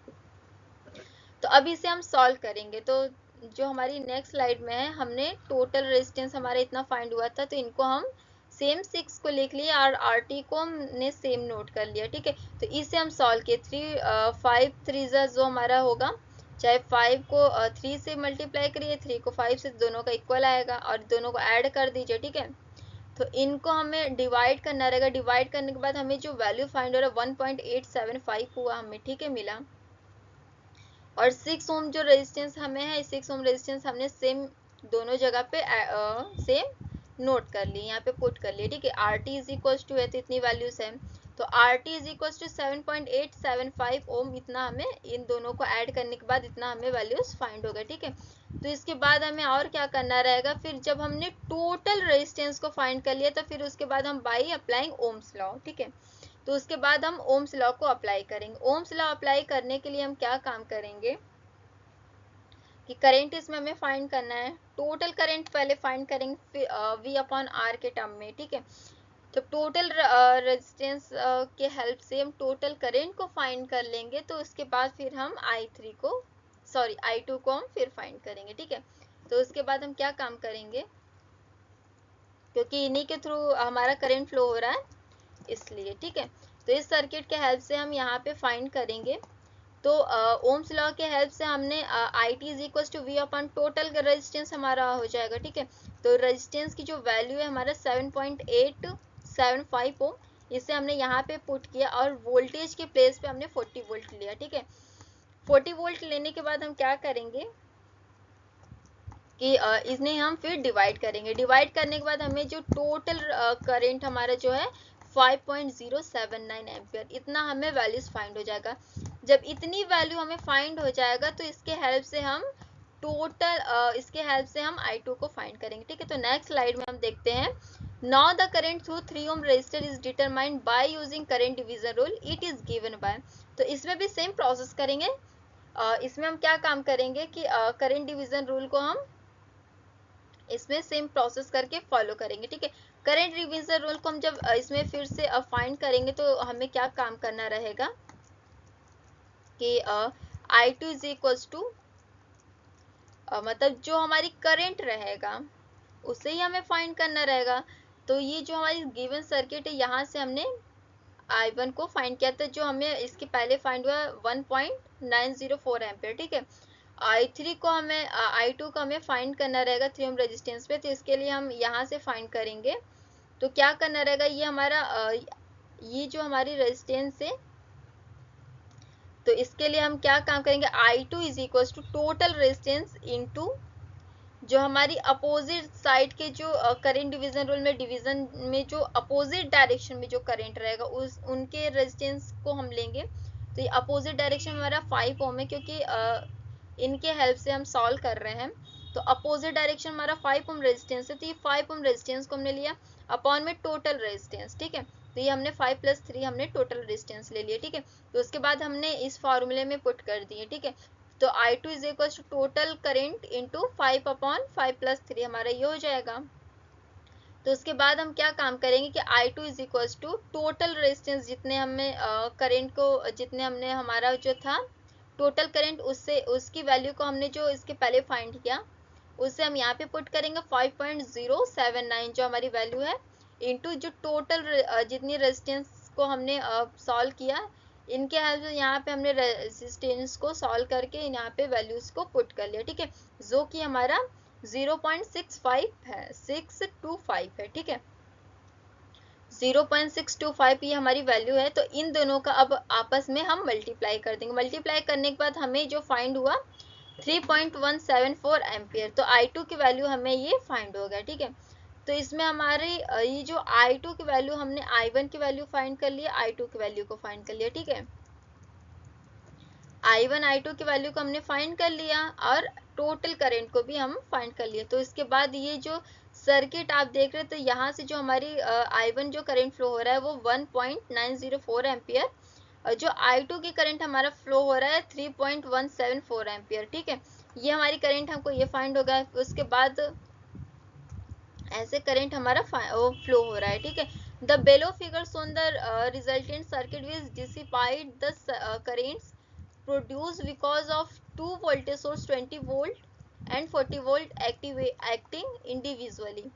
तो अब इसे हम सॉल्व करेंगे। तो जो हमारी नेक्स्ट स्लाइड में है, हमने टोटल रेजिस्टेंस हमारा इतना फाइंड हुआ था, तो इनको हम सेम 6 को लिख लिया और RT को हमने सेम नोट कर लिया, ठीक है। तो इसे हम सॉल्व किए। 5 3 जो हमारा होगा, चाहे 5 को 3 से मल्टीप्लाई करिए, 3 को 5 से, दोनों का इक्वल आएगा और दोनों को ऐड कर दीजिए, ठीक है। तो इनको हमें डिवाइड करना रहेगा। डिवाइड करने के बाद हमें जो वैल्यू फाइंड हो रहा है 1.875 हुआ हमें, ठीक है, मिला। और 6 ओम जो रेजिस्टेंस हमें है, 6 ओम रेजिस्टेंस हमने सेम दोनों जगह पे सेम नोट कर ली, यहाँ पे पुट कर लिए, ठीक है। RT इज इक्वल टू है, तो इतनी वैल्यूज है। तो RT इज इक्वल टू 7.875 ओम, इतना हमें इन दोनों को ऐड करने के बाद इतना हमें वैल्यूज फाइंड हो गए, ठीक है। तो इसके बाद हमें और क्या करना रहेगा, फिर जब हमने टोटल रेजिस्टेंस को फाइंड कर लिया तो फिर उसके बाद हम बाई अप्लाइंग ओम्स लॉ, ठीक है। तो उसके बाद हम ओम्स लॉ को अप्लाई करेंगे। ओम्स लॉ अप्लाई करने के लिए हम क्या काम करेंगे कि करंट इसमें हमें फाइंड करना है। टोटल करंट पहले फाइंड करेंगे V अपॉन R के टर्म में, ठीक है। तो टोटल रेजिस्टेंस के हेल्प से हम टोटल करंट को फाइंड कर लेंगे। तो उसके बाद फिर हम I2 को हम फिर फाइंड करेंगे, ठीक है। तो उसके बाद हम क्या काम करेंगे, क्योंकि इन्हीं के थ्रू हमारा करंट फ्लो हो रहा है इसलिए, ठीक है। तो इस सर्किट के हेल्प से हम यहाँ पे फाइंड करेंगे। तो ओम्स लॉ के हेल्प से हमने IT is equal to V upon total resistance हमारा हो जाएगा, ठीक है। तो रेजिस्टेंस की जो वैल्यू है हमारा 7.875 ओम, इसे हमने यहाँ पे पुट किया और वोल्टेज के प्लेस पे हमने 40 वोल्ट लिया, ठीक है। 40 वोल्ट लेने के बाद हम क्या करेंगे कि इसने हम फिर डिवाइड करेंगे। डिवाइड करने के बाद हमें जो टोटल करंट हमारा जो है 5.079 एम्पियर, इतना हमें वैल्यूज फाइंड हो जाएगा। जब इतनी वैल्यू हमें फाइंड हो जाएगा तो इसके हेल्प से हम I2 को फाइंड करेंगे। ठीक है, तो नेक्स्ट स्लाइड में हम देखते हैं। Now the current through 3 ohm resistor is determined by using current division rule, it is given by. तो इसमें भी सेम प्रोसेस करेंगे। इसमें हम क्या काम करेंगे कि करंट डिवीजन रूल को हम इसमें सेम प्रोसेस करके फॉलो करेंगे। ठीक है, करंट डिवीजन रूल को हम जब इसमें फिर से फाइंड करेंगे तो हमें क्या काम करना रहेगा कि I2 इज इक्वल्स टू मतलब जो हमारी करंट रहेगा उसे ही हमें फाइंड करना रहेगा। तो ये जो हमारी गिवन सर्किट है, यहाँ से हमने I1 को फाइंड किया था, जो हमें इसके पहले फाइंड हुआ 1.904 एम्पियर। ठीक है, I2 को हमें फाइंड करना रहेगा 3 ओम रेजिस्टेंस पे। तो इसके लिए हम यहाँ से फाइंड करेंगे। तो क्या करना रहेगा, ये हमारा ये जो हमारी रेजिस्टेंस है, तो इसके लिए हम क्या काम करेंगे, I2 is equal to total resistance into जो हमारी अपोजिट साइड के जो करंट डिवीजन रूल में डिवीजन में जो अपोजिट डायरेक्शन में जो करंट रहेगा उनके रेजिस्टेंस को हम लेंगे। तो ये अपोजिट डायरेक्शन में हमारा 5 ओम है, क्योंकि इनके हेल्प से हम सॉल्व कर रहे हैं। तो अपोजिट डायरेक्शन हमारा 5 ओम रेजिस्टेंस है, तो ये 5 ओम रेजिस्टेंस को हमने लिया अपॉन में टोटल रेजिस्टेंस। ठीक है, तो ये हमने 5 + 3 हमने टोटल रेजिस्टेंस ले लिया। ठीक है, तो उसके बाद हमने इस फॉर्मूले में पुट कर दिए। ठीक है, तो I2 is equal to total current into 5/5 + 3 हमारा ये हो जाएगा। तो उसके बाद हम क्या काम करेंगे कि I2 is equal to total resistance जितने हमें करंट को जितने हमने हमारा जो था टोटल करंट उससे उसकी वैल्यू को हमने जो इसके पहले फाइंड किया उससे हम यहाँ पे पुट करेंगे 5.079 जो हमारी वैल्यू है, इंटू जो टोटल जितनी रेजिस्टेंस को हमने सॉल्व किया, इनके हेल्प से यहाँ पे हमने रेजिस्टेंस को सॉल्व करके यहाँ पे वैल्यूज को पुट कर लिया। ठीक है, जो कि हमारा 0.65 है, 625 है। ठीक है, 0.625 ये हमारी वैल्यू है। तो इन दोनों का अब आपस में हम मल्टीप्लाई कर देंगे। मल्टीप्लाई करने के बाद हमें जो फाइंड हुआ 3.174 एम्पियर, तो I2 की वैल्यू हमें ये फाइंड हो गया। ठीक है, तो इसमें हमारे ये जो I2 की वैल्यू हमने I1 की वैल्यू फाइंड कर लिया, I2 की वैल्यू को फाइंड कर लिया। ठीक है, I1 I2 की वैल्यू को हमने फाइंड कर लिया और टोटल करंट को भी हम फाइंड कर लिया। तो इसके बाद ये जो सर्किट आप देख रहे हैं, तो यहाँ से जो हमारी I1 जो करंट फ्लो हो रहा है वो 1.904 एम्पियर और जो I2 की करंट हमारा फ्लो हो रहा है 3.174 एम्पियर। ठीक है, ये हमारी करंट हमको ये फाइंड होगा। उसके बाद ऐसे करंट हमारा फ्लो हो रहा है। ठीक है, the below figure shown the resultant circuit which dissipated the currents produced because of two voltage source 20 volt and 40 volt acting individually।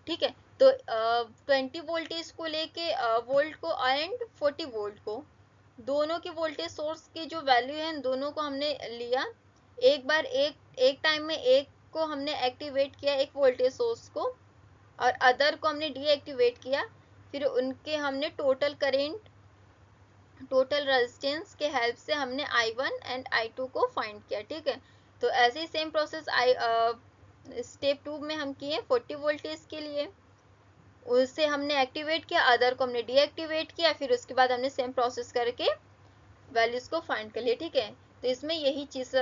ठीक है, तो 20 वोल्टेज को लेके वोल्ट को एंड 40 वोल्ट को, दोनों की वोल्टेज सोर्स की जो वैल्यू है दोनों को हमने लिया। एक बार एक टाइम में एक को हमने एक्टिवेट किया, एक वोल्टेज सोर्स को, और अदर को हमने डीएक्टिवेट किया। फिर उनके हमने टोटल करेंट टोटल रेजिस्टेंस के हेल्प से हमने I1 एंड I2 को फाइंड किया। ठीक है, तो ऐसे ही सेम प्रोसेस स्टेप 2 में हम किए 40 वोल्टेज के लिए, उसे हमने एक्टिवेट किया, अदर को हमने डीएक्टिवेट किया, फिर उसके बाद हमने सेम प्रोसेस करके वैल्यूज को फाइंड कर लिया। ठीक है, तो इसमें यही चीज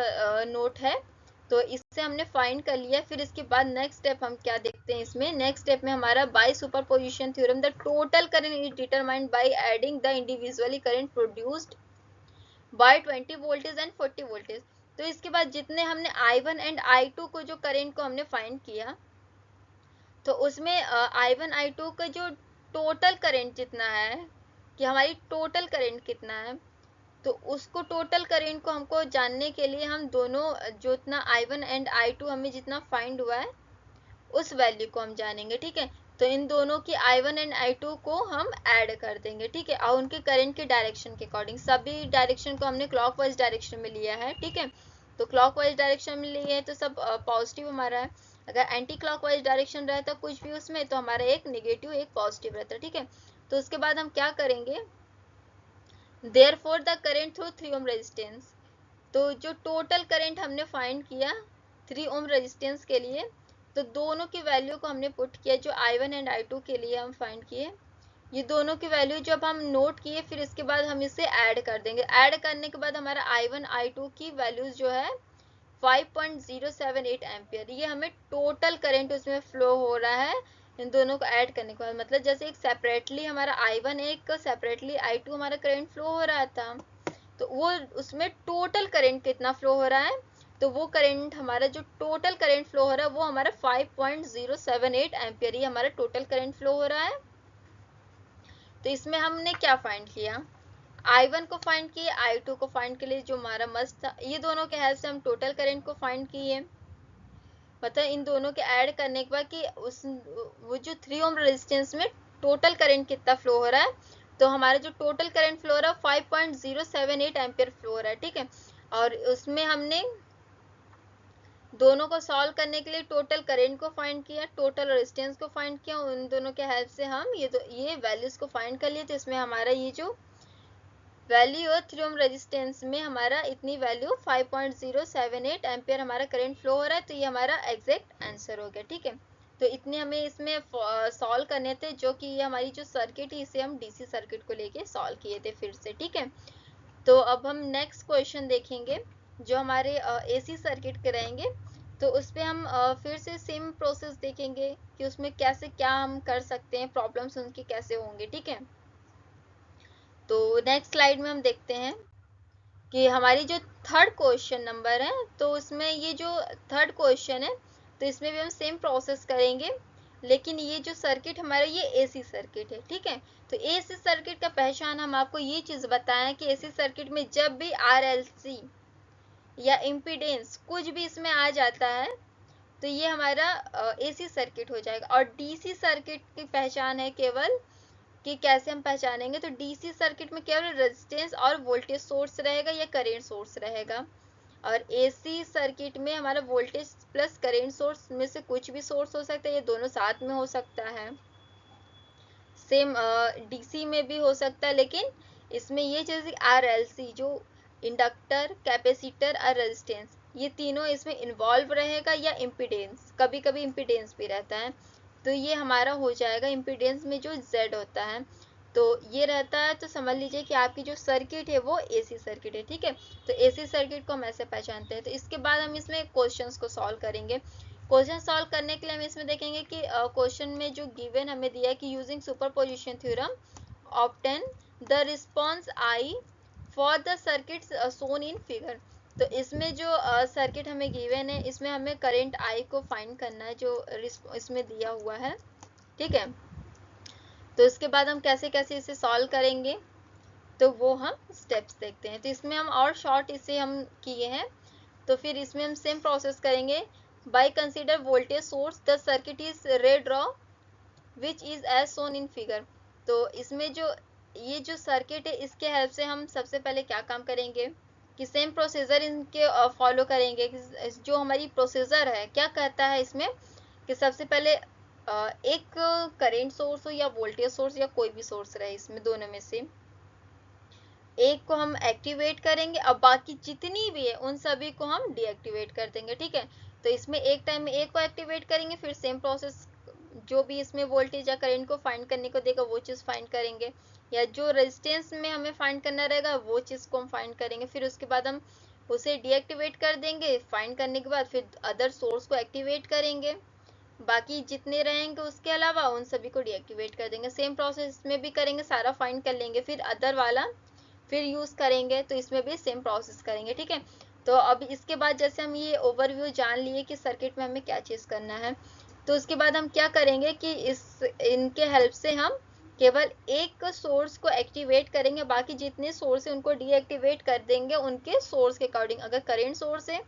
नोट है। तो इससे हमने फाइंड कर लिया। फिर इसके बाद नेक्स्ट स्टेप हम क्या देखते हैं, इसमें नेक्स्ट स्टेप में हमारा by superposition theorem the total current is determined by adding the individually current produced by 20 voltage and 40 voltage. तो इसके बाद जितने हमने I1 एंड I2 को जो करंट को हमने फाइंड किया, तो उसमें I1 I2 का जो टोटल करंट जितना है कि हमारी टोटल करंट कितना है, तो उसको टोटल करंट को हमको जानने के लिए हम दोनों जो इतना I1 एंड I2 हमें जितना फाइंड हुआ है उस वैल्यू को हम जानेंगे। ठीक है, तो इन दोनों की I1 एंड I2 को हम ऐड कर देंगे। ठीक है, और उनके करंट के डायरेक्शन के अकॉर्डिंग, सभी डायरेक्शन को हमने क्लॉकवाइज डायरेक्शन में लिया है। ठीक है, तो क्लॉकवाइज डायरेक्शन में लिए तो सब पॉजिटिव हमारा है। अगर एंटी क्लॉकवाइज डायरेक्शन रहता कुछ भी उसमें, तो हमारा एक निगेटिव एक पॉजिटिव रहता। ठीक है, तो उसके बाद हम क्या करेंगे, Therefore the current through 3 ohm resistance, तो जो टोटल करंट हमने फाइंड किया 3 ओम रेजिस्टेंस के लिए, तो दोनों की वैल्यू को हमने पुट किया, जो I1 एंड I2 के लिए हम फाइंड किए। ये दोनों की वैल्यू जब हम नोट किए, फिर इसके बाद हम इसे ऐड कर देंगे। ऐड करने के बाद हमारा I1 I2 की वैल्यूज जो है 5.078 एम्पियर, ये हमें टोटल करंट उसमें फ्लो हो रहा है इन दोनों को ऐड करने के बाद। मतलब जैसे एक सेपरेटली हमारा I1, एक सेपरेटली I2 हमारा करंट फ्लो हो रहा था, तो वो उसमें टोटल करंट कितना फ्लो हो रहा है, तो वो करंट हमारा जो टोटल करंट फ्लो हो रहा है वो हमारा 5.078 एम्पियर, ये हमारा टोटल करंट फ्लो हो रहा है। तो इसमें हमने क्या फाइंड किया, I1 को फाइंड किए, I2 को फाइंड के लिए जो हमारा मस्ट था, ये दोनों के हेल्प से हम टोटल करंट को फाइंड किए। मतलब इन दोनों के ऐड करने के बाद कि उस वो जो 3 ओम रेजिस्टेंस में टोटल करंट कितना फ्लो हो रहा है, तो हमारा जो टोटल करंट फ्लो हो रहा है 5.078 एम्पियर फ्लो हो रहा है, ठीक है। और उसमें हमने दोनों को सॉल्व करने के लिए टोटल करंट को फाइंड किया, टोटल रेजिस्टेंस को फाइंड किया, उन दोनों के हेल्प से हम ये वैल्यूज को फाइंड कर लिए। तो इसमें हमारा ये जो वैल्यू और 3 ओम रेजिस्टेंस में हमारा इतनी वैल्यू 5.078 एम्पियर हमारा करंट फ्लो हो रहा है, तो ये हमारा एग्जैक्ट आंसर हो गया, ठीक है। तो इतने हमें इसमें सॉल्व करने थे, जो कि ये हमारी जो सर्किट है इसे हम डीसी सर्किट को लेके सॉल्व किए थे फिर से, ठीक है। तो अब हम नेक्स्ट क्वेश्चन देखेंगे जो हमारे एसी सर्किट के रहेंगे। तो उस पर हम फिर से सेम प्रोसेस देखेंगे कि उसमें कैसे क्या हम कर सकते हैं, प्रॉब्लम्स उनके कैसे होंगे, ठीक है। तो नेक्स्ट स्लाइड में हम देखते हैं कि हमारी जो थर्ड क्वेश्चन नंबर है, तो उसमें ये जो थर्ड क्वेश्चन है, तो इसमें भी हम सेम प्रोसेस करेंगे, लेकिन ये जो सर्किट हमारा ये एसी सर्किट है, ठीक है। तो एसी सर्किट का पहचान हम आपको ये चीज बताएं कि एसी सर्किट में जब भी आरएलसी या इम्पीडेंस कुछ भी इसमें आ जाता है, तो ये हमारा एसी सर्किट हो जाएगा। और डीसी सर्किट की पहचान है केवल कि कैसे हम पहचानेंगे, तो डीसी सर्किट में केवल रेजिस्टेंस और वोल्टेज सोर्स रहेगा या करंट सोर्स रहेगा, और एसी सर्किट में हमारा वोल्टेज प्लस करंट सोर्स में से कुछ भी सोर्स हो सकता है, ये दोनों साथ में हो सकता है। सेम डीसी में भी हो सकता है, लेकिन इसमें ये जैसे आरएलसी जो इंडक्टर, कैपेसिटर और रेजिस्टेंस, ये तीनों इसमें इन्वॉल्व रहेगा, या इम्पीडेंस, कभी कभी इम्पीडेंस भी रहता है, तो ये हमारा हो जाएगा इम्पीडेंस में जो Z होता है, तो ये रहता है। तो समझ लीजिए कि आपकी जो सर्किट है वो एसी सर्किट है, ठीक है। तो एसी सर्किट को हम ऐसे पहचानते हैं। तो इसके बाद हम इसमें क्वेश्चंस को सॉल्व करेंगे। क्वेश्चन सॉल्व करने के लिए हम इसमें देखेंगे कि क्वेश्चन में जो गिवन हमें दिया है कि using superposition theorem obtain the response I for the circuits shown in figure. तो इसमें जो सर्किट हमें गिवन है, इसमें हमें करंट आई को फाइंड करना है जो इसमें दिया हुआ है, ठीक है। तो इसके बाद हम कैसे कैसे इसे सॉल्व करेंगे, तो वो हम स्टेप्स देखते हैं। तो इसमें हम और शॉर्ट इसे हम किए हैं, तो फिर इसमें हम सेम प्रोसेस करेंगे। By consider voltage source the circuit is redraw which is as shown in figure. तो इसमें जो ये जो सर्किट है, इसके हेल्प से हम सबसे पहले क्या काम करेंगे कि सेम प्रोसीजर इनके फॉलो करेंगे। जो हमारी प्रोसीजर है क्या कहता है इसमें कि सबसे पहले एक करंट सोर्स हो या वोल्टेज सोर्स या कोई भी सोर्स रहे, इसमें दोनों में से एक को हम एक्टिवेट करेंगे, अब बाकी जितनी भी है उन सभी को हम डीएक्टिवेट कर देंगे, ठीक है। तो इसमें एक टाइम में एक को एक्टिवेट करेंगे, फिर सेम प्रोसेस जो भी इसमें वोल्टेज या करंट को फाइंड करने को देगा वो चीज़ फाइंड करेंगे, या जो रेजिस्टेंस में हमें फाइंड करना रहेगा वो चीज़ को हम फाइंड करेंगे। फिर उसके बाद हम उसे डीएक्टिवेट कर देंगे, फाइंड करने के बाद फिर अदर सोर्स को एक्टिवेट करेंगे, बाकी जितने रहेंगे उसके अलावा उन सभी को डीएक्टिवेट कर देंगे। सेम प्रोसेस में भी करेंगे, सारा फाइंड कर लेंगे, फिर अदर वाला फिर यूज करेंगे, तो इसमें भी सेम प्रोसेस करेंगे, ठीक है। तो अब इसके बाद जैसे हम ये ओवरव्यू जान लिए कि सर्किट में हमें क्या चीज करना है, तो उसके बाद हम क्या करेंगे कि इनके हेल्प से हम केवल एक सोर्स को एक्टिवेट करेंगे, बाकी जितने सोर्स है उनको डीएक्टिवेट कर देंगे उनके सोर्स के अकॉर्डिंग। अगर करंट सोर्स है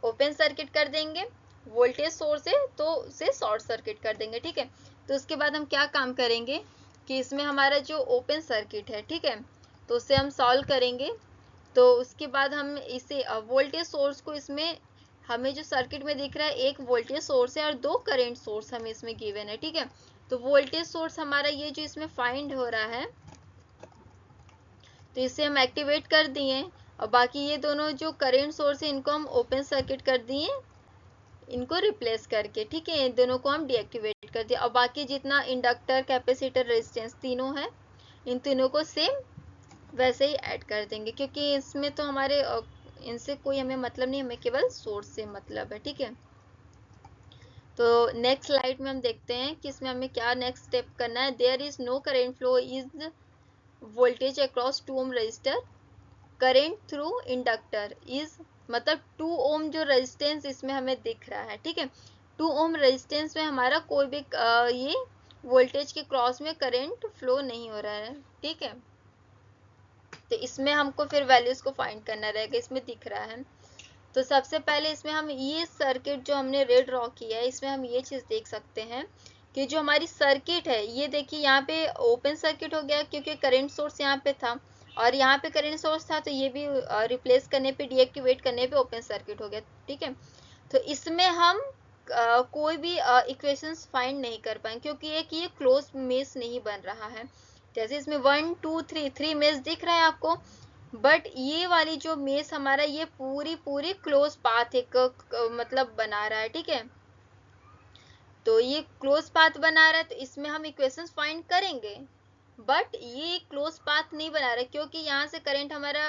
ओपन सर्किट कर देंगे, वोल्टेज सोर्स है तो उसे शॉर्ट सर्किट कर देंगे, ठीक है। तो उसके बाद हम क्या काम करेंगे कि इसमें हमारा जो ओपन सर्किट है, ठीक है, तो उसे हम सॉल्व करेंगे। तो उसके बाद हम इसे वोल्टेज सोर्स को, इसमें हमें जो सर्किट में दिख रहा है एक वोल्टेज सोर्स है और दो करंट सोर्स हमें इसमें गिवन है, ठीक है। तो वोल्टेज सोर्स हमारा ये जो इसमें फाइंड हो रहा है, तो इसे हम एक्टिवेट कर दिए, और बाकी ये दोनों जो करंट सोर्स है इनको हम ओपन सर्किट कर दिए, इनको रिप्लेस करके, ठीक है, इन दोनों को हम डीएक्टिवेट कर दिया। और बाकी जितना इंडक्टर, कैपेसिटर, रेजिस्टेंस तीनों है, इन तीनों को सेम वैसे ही ऐड कर देंगे, क्योंकि इसमें तो हमारे इनसे कोई हमें मतलब नहीं, हमें केवल सोर्स से मतलब है, ठीक है। तो नेक्स्ट स्लाइड में हम देखते हैं कि इसमें हमें क्या नेक्स्ट स्टेप करना है। There is no current flow is voltage across 2 ohm resistor, current through inductor is, मतलब 2 ओम जो रेजिस्टेंस इसमें हमें दिख रहा है, ठीक है, 2 ओम रेजिस्टेंस में हमारा कोई भी ये वोल्टेज के क्रॉस में करंट फ्लो नहीं हो रहा है, ठीक है। तो इसमें हमको फिर वैल्यूज को फाइंड करना रहेगा, इसमें दिख रहा है। तो सबसे पहले इसमें हम ये सर्किट जो हमने रेड ड्रॉ किया है, इसमें हम ये चीज देख सकते हैं कि जो हमारी सर्किट है, ये देखिए यहाँ पे ओपन सर्किट हो गया क्योंकि करंट सोर्स यहाँ पे था, और यहाँ पे करंट सोर्स था, तो ये भी रिप्लेस करने पे, डीएक्टिवेट करने पे ओपन सर्किट हो गया, ठीक है। तो इसमें हम कोई भी इक्वेशंस फाइंड नहीं कर पाएंगे, क्योंकि एक ये क्लोज मेश नहीं बन रहा है। जैसे इसमें 1 2 3 मेश दिख रहा है आपको, बट ये वाली जो मेश हमारा ये पूरी क्लोज पाथ एक मतलब बना रहा है, ठीक है। तो ये क्लोज पाथ बना रहा है, तो इसमें हम इक्वेशंस फाइंड करेंगे, बट ये क्लोज पाथ नहीं बना रहा है, क्योंकि यहाँ से करंट हमारा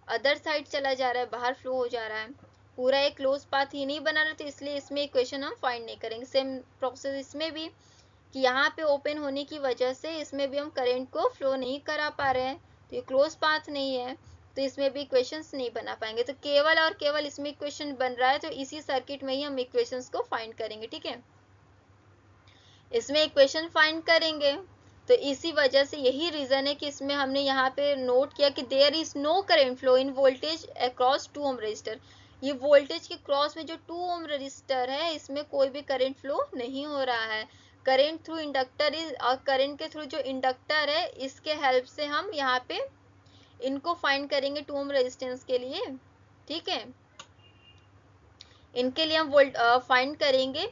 अदर साइड चला जा रहा है, बाहर फ्लो हो जा रहा है, पूरा एक क्लोज पाथ ही नहीं बना रहा, तो इसलिए इसमें इक्वेशन हम फाइंड नहीं करेंगे। सेम प्रोसेस इसमें भी, कि यहाँ पे ओपन होने की वजह से इसमें भी हम करंट को फ्लो नहीं करा पा रहे हैं, तो ये क्लोज पाथ नहीं है, तो इसमें भी इक्वेशंस नहीं बना पाएंगे। तो केवल और केवल इसमें इक्वेशन बन रहा है, तो इसी सर्किट में ही हम इक्वेशंस को फाइंड करेंगे, ठीक है। इसमें इक्वेशन फाइंड करेंगे, तो इसी वजह से यही रीजन है कि इसमें हमने यहाँ पे नोट किया कि there is no current flow in voltage across 2 ohm resistor. ये वोल्टेज के क्रॉस में जो 2 ओम रजिस्टर है, इसमें कोई भी करंट फ्लो नहीं हो रहा है। करंट थ्रू इंडक्टर इज, और करंट के थ्रू जो इंडक्टर है, इसके हेल्प से हम यहाँ पे इनको फाइंड करेंगे 2 ओम रेजिस्टेंस के लिए, ठीक है। इनके लिए हम वोल्ट फाइंड करेंगे।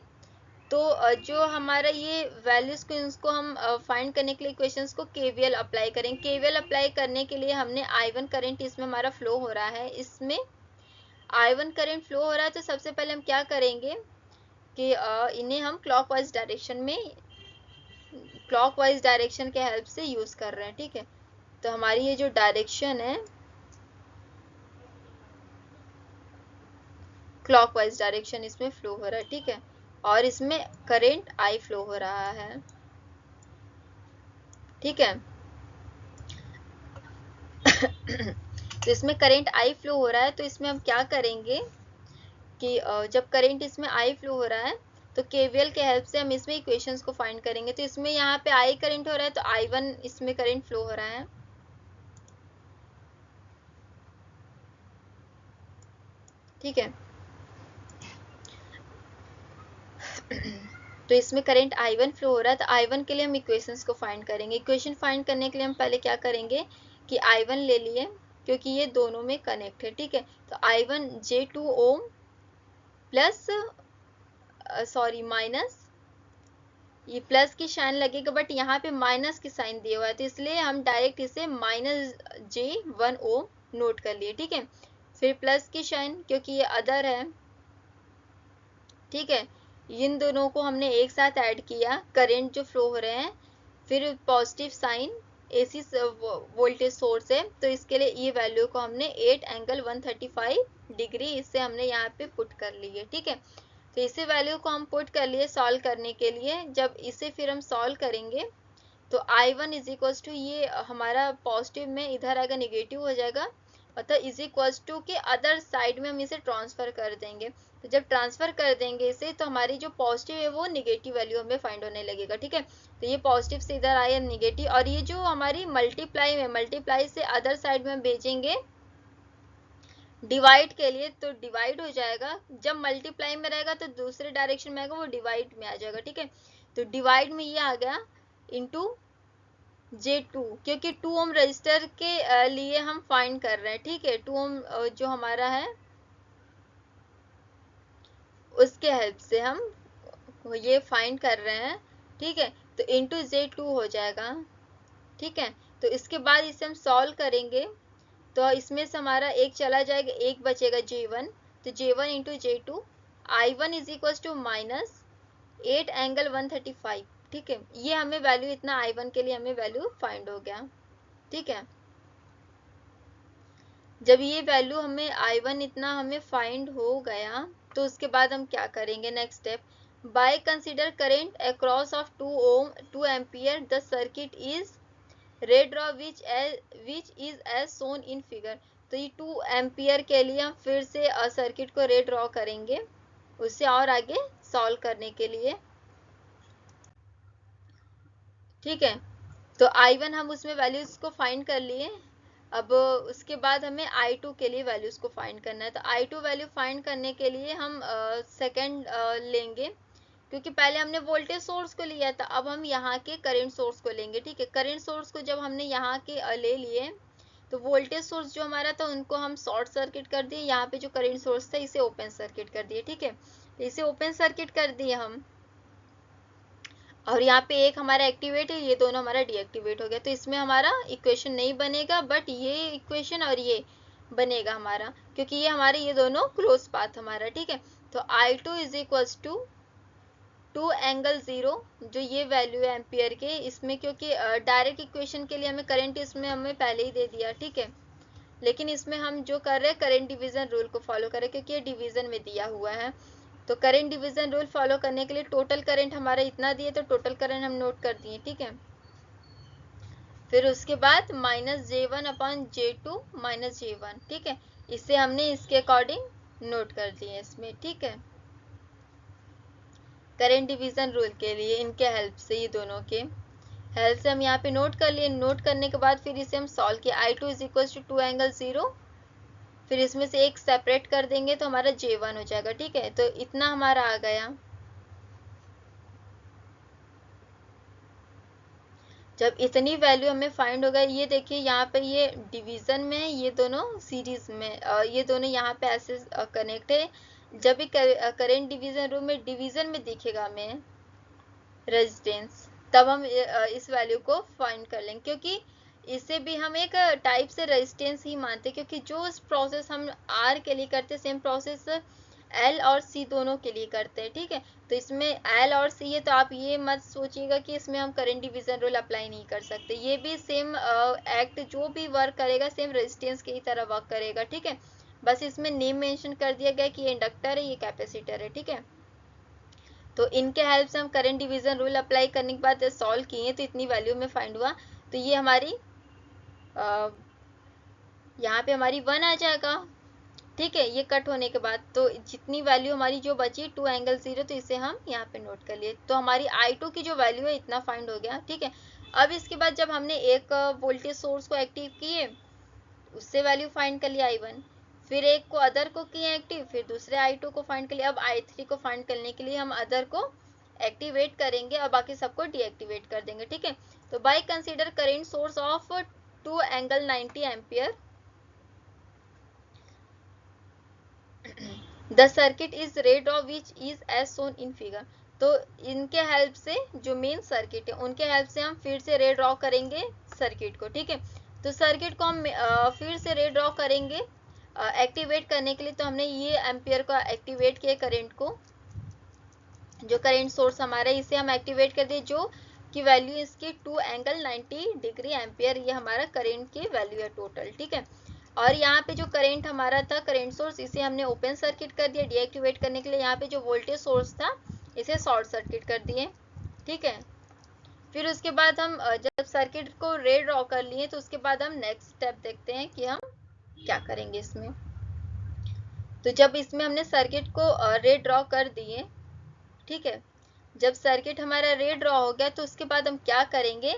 तो जो हमारा ये वैल्यूज को, इसको हम फाइंड करने के लिए इक्वेशंस को केवीएल अप्लाई करेंगे। केवीएल अप्लाई करने के लिए हमने I1 करंट इसमें हमारा फ्लो हो रहा है, इसमें I1 करंट फ्लो हो रहा है, तो सबसे पहले हम क्या करेंगे कि इन्हें हम क्लॉकवाइज डायरेक्शन के हेल्प से यूज कर रहे हैं, ठीक है। तो हमारी ये जो डायरेक्शन है, क्लॉकवाइज डायरेक्शन इसमें फ्लो हो रहा है, ठीक है, और इसमें करंट I फ्लो हो रहा है, ठीक है। तो इसमें करंट I फ्लो हो रहा है, तो इसमें हम क्या करेंगे कि जब करंट इसमें I फ्लो हो रहा है, तो केवीएल के हेल्प से हम इसमें इक्वेशंस को फाइंड करेंगे। तो इसमें यहाँ पे I करंट हो रहा है, तो I1 इसमें करंट फ्लो हो रहा है, ठीक है। तो इसमें करंट I1 फ्लो हो रहा है, तो I1 के लिए हम इक्वेशंस को फाइंड करेंगे। इक्वेशन फाइंड करने के लिए हम पहले क्या करेंगे कि I1 ले लिए, क्योंकि ये दोनों में कनेक्ट है, ठीक है। तो I1 J2 ohm plus sorry minus, ये प्लस की साइन लगेगा, बट यहाँ पे माइनस की साइन दिया हुआ है, तो इसलिए हम डायरेक्ट इसे -J1 ओम नोट कर लिए, ठीक है। फिर प्लस की साइन, क्योंकि ये अदर है, ठीक है। इन दोनों को हमने एक साथ ऐड किया, करंट जो फ्लो हो रहे हैं, फिर positive sign, AC voltage source है, तो इसके लिए ये वैल्यू को हमने 8 एंगल 135 डिग्री इससे हमने यहाँ पे पुट कर ली है, ठीक है। तो इसी वैल्यू को हम पुट कर लिए सॉल्व करने के लिए। जब इसे फिर हम सॉल्व करेंगे, तो I1 इज इक्वल टू, ये हमारा पॉजिटिव में इधर आएगा, निगेटिव हो जाएगा, मतलब इज इक्वल टू के अदर साइड में हम इसे ट्रांसफर कर देंगे। तो जब ट्रांसफर कर देंगे इसे, तो हमारी जो पॉजिटिव है वो निगेटिव वैल्यू हमें फाइंड होने लगेगा, ठीक है। तो ये पॉजिटिव से इधर आया निगेटिव, और ये जो हमारी मल्टीप्लाई में, मल्टीप्लाई से अदर साइड में हम भेजेंगे डिवाइड के लिए, तो डिवाइड हो जाएगा। जब मल्टीप्लाई में रहेगा तो दूसरे डायरेक्शन में आएगा, वो डिवाइड में आ जाएगा, ठीक है। तो डिवाइड में ये आ गया इंटू J2, क्योंकि 2 ओम रजिस्टर के लिए हम फाइंड कर रहे हैं, ठीक है। 2 ओम जो हमारा है उसके हेल्प से हम ये फाइंड कर रहे हैं, ठीक है। तो इंटू J2 हो जाएगा, ठीक है। तो इसके बाद इसे हम सॉल्व करेंगे, तो इसमें से हमारा एक चला जाएगा, एक बचेगा J1, तो J1 into J2, I1 is equal to minus 8 angle 135। ठीक है, ये हमें वैल्यू इतना I1 के लिए हमें वैल्यू फाइंड हो गया। ठीक है, जब ये वैल्यू हमें I1 इतना हमें फाइंड हो गया, तो उसके बाद हम क्या करेंगे, next step, by consider current across of 2 ampere the circuit is redraw which is as shown in figure. तो ये 2 एम्पियर के लिए हम फिर से सर्किट को रेड ड्रॉ करेंगे, उससे और आगे सॉल्व करने के लिए। ठीक है, तो I1 हम उसमें वैल्यूज को फाइंड कर लिए। अब उसके बाद हमें I2 के लिए वैल्यूज को फाइंड करना है। तो I2 वैल्यू फाइंड करने के लिए हम सेकंड लेंगे, क्योंकि पहले हमने वोल्टेज सोर्स को लिया था, अब हम यहाँ के करंट सोर्स को लेंगे। ठीक है, करंट सोर्स को जब हमने यहाँ के ले लिए, तो वोल्टेज सोर्स जो हमारा था उनको हम शॉर्ट सर्किट कर दिए, यहाँ पे जो करंट सोर्स था इसे ओपन सर्किट कर दिए। ठीक है, तो इसे ओपन सर्किट कर दिए हम, और यहाँ पे एक हमारा एक्टिवेट है, ये दोनों हमारा डीएक्टिवेट हो गया। तो इसमें हमारा इक्वेशन नहीं बनेगा, बट ये इक्वेशन और ये बनेगा हमारा, क्योंकि ये हमारे ये दोनों क्लोज पाथ हमारा। ठीक है, तो I2 is equal to 2 angle 0, जो ये वैल्यू है एम्पियर के, इसमें क्योंकि डायरेक्ट इक्वेशन के लिए हमें करंट इसमें हमें पहले ही दे दिया। ठीक है, लेकिन इसमें हम जो कर रहे हैं करंट डिवीजन रूल को फॉलो करें, क्योंकि ये डिवीजन में दिया हुआ है। तो करंट डिवीजन रूल फॉलो करने के लिए टोटल करंट हमारा इतना दिए, तो टोटल करंट हम नोट कर दिए। ठीक है, फिर उसके बाद minus J1 upon J2 minus J1। ठीक है, इसे हमने इसके अकॉर्डिंग नोट कर दिए इसमें। ठीक है, करंट डिवीजन रूल के लिए इनके हेल्प से, ये दोनों के हेल्प से हम यहाँ पे नोट कर लिए। नोट करने के बाद फिर इसे हम सॉल्व किया। I2 is equal to 2 angle 0, फिर इसमें से एक सेपरेट कर देंगे तो हमारा J1 हो जाएगा। ठीक है, तो इतना हमारा आ गया। जब इतनी वैल्यू हमें फाइंड होगा, ये देखिए यहाँ पे ये डिवीजन में, ये दोनों सीरीज में, ये दोनों यहाँ पे ऐसे कनेक्ट है। जब भी करंट डिवीजन रूल में डिवीजन में दिखेगा हमें रेजिस्टेंस, तब हम इस वैल्यू को फाइंड कर लेंगे, क्योंकि इसे भी हम एक टाइप से रेजिस्टेंस ही मानते, क्योंकि जो प्रोसेस हम आर के लिए करते सेम प्रोसेस एल और सी दोनों के लिए करते हैं। ठीक है, तो इसमें एल और सी है, तो आप ये मत सोचिएगा कि इसमें हम करंट डिवीजन रूल अप्लाई नहीं कर सकते। ये भी सेम एक्ट जो भी वर्क करेगा सेम रेजिस्टेंस की तरह वर्क करेगा। ठीक है, बस इसमें नेम मेंशन कर दिया गया कि ये इंडक्टर है, ये कैपेसिटर है। ठीक है, तो इनके हेल्प से हम करंट डिवीजन रूल अप्लाई करने के बाद सॉल्व किए, तो इतनी वैल्यू में फाइंड हुआ। तो ये हमारी यहाँ पे हमारी 1 आ जाएगा। ठीक है, ये कट होने के बाद तो जितनी वैल्यू हमारी जो बची 2 एंगल 0, तो इसे हम यहाँ पे नोट कर लिए। तो हमारी I2 की जो वैल्यू है इतना फाइंड हो गया। ठीक है, अब इसके बाद जब हमने एक वोल्टेज सोर्स को एक्टिव किए, उससे वैल्यू फाइंड कर लिया I1, फिर एक को अदर को किए एक्टिव, फिर दूसरे I2 को फाइंड कर लिया। अब I3 को फाइंड करने के लिए हम अदर को एक्टिवेट करेंगे और बाकी सबको डीएक्टिवेट कर देंगे। ठीक है, तो by consider current source of 2 angle 90 ampere the circuit is red of which is as shown in figure. तो इनके हेल्प से जो मेन सर्किट है उनके हेल्प से हम फिर से रे ड्रॉ करेंगे सर्किट को। ठीक है, तो सर्किट को हम फिर से रे ड्रॉ करेंगे एक्टिवेट करने के लिए। तो हमने ये एम्पियर को एक्टिवेट किया, करंट को, जो करंट सोर्स हमारा इसे हम एक्टिवेट कर दिए, जो की वैल्यू इसकी 2 एंगल 90 डिग्री एम्पियर, ये हमारा करंट की वैल्यू है टोटल। ठीक है, और यहाँ पे जो करंट हमारा था करंट सोर्स, इसे हमने ओपन सर्किट कर दिया डीएक्टिवेट करने के लिए। यहाँ पे जो वोल्टेज सोर्स था इसे शॉर्ट सर्किट कर दिए। ठीक है, फिर उसके बाद हम जब सर्किट को रे ड्रॉ कर लिए, तो उसके बाद हम नेक्स्ट स्टेप देखते हैं कि हम क्या करेंगे इसमें। तो जब इसमें हमने सर्किट को रे ड्रॉ कर दिए, ठीक है, जब सर्किट हमारा रे ड्रॉ हो गया, तो उसके बाद हम क्या करेंगे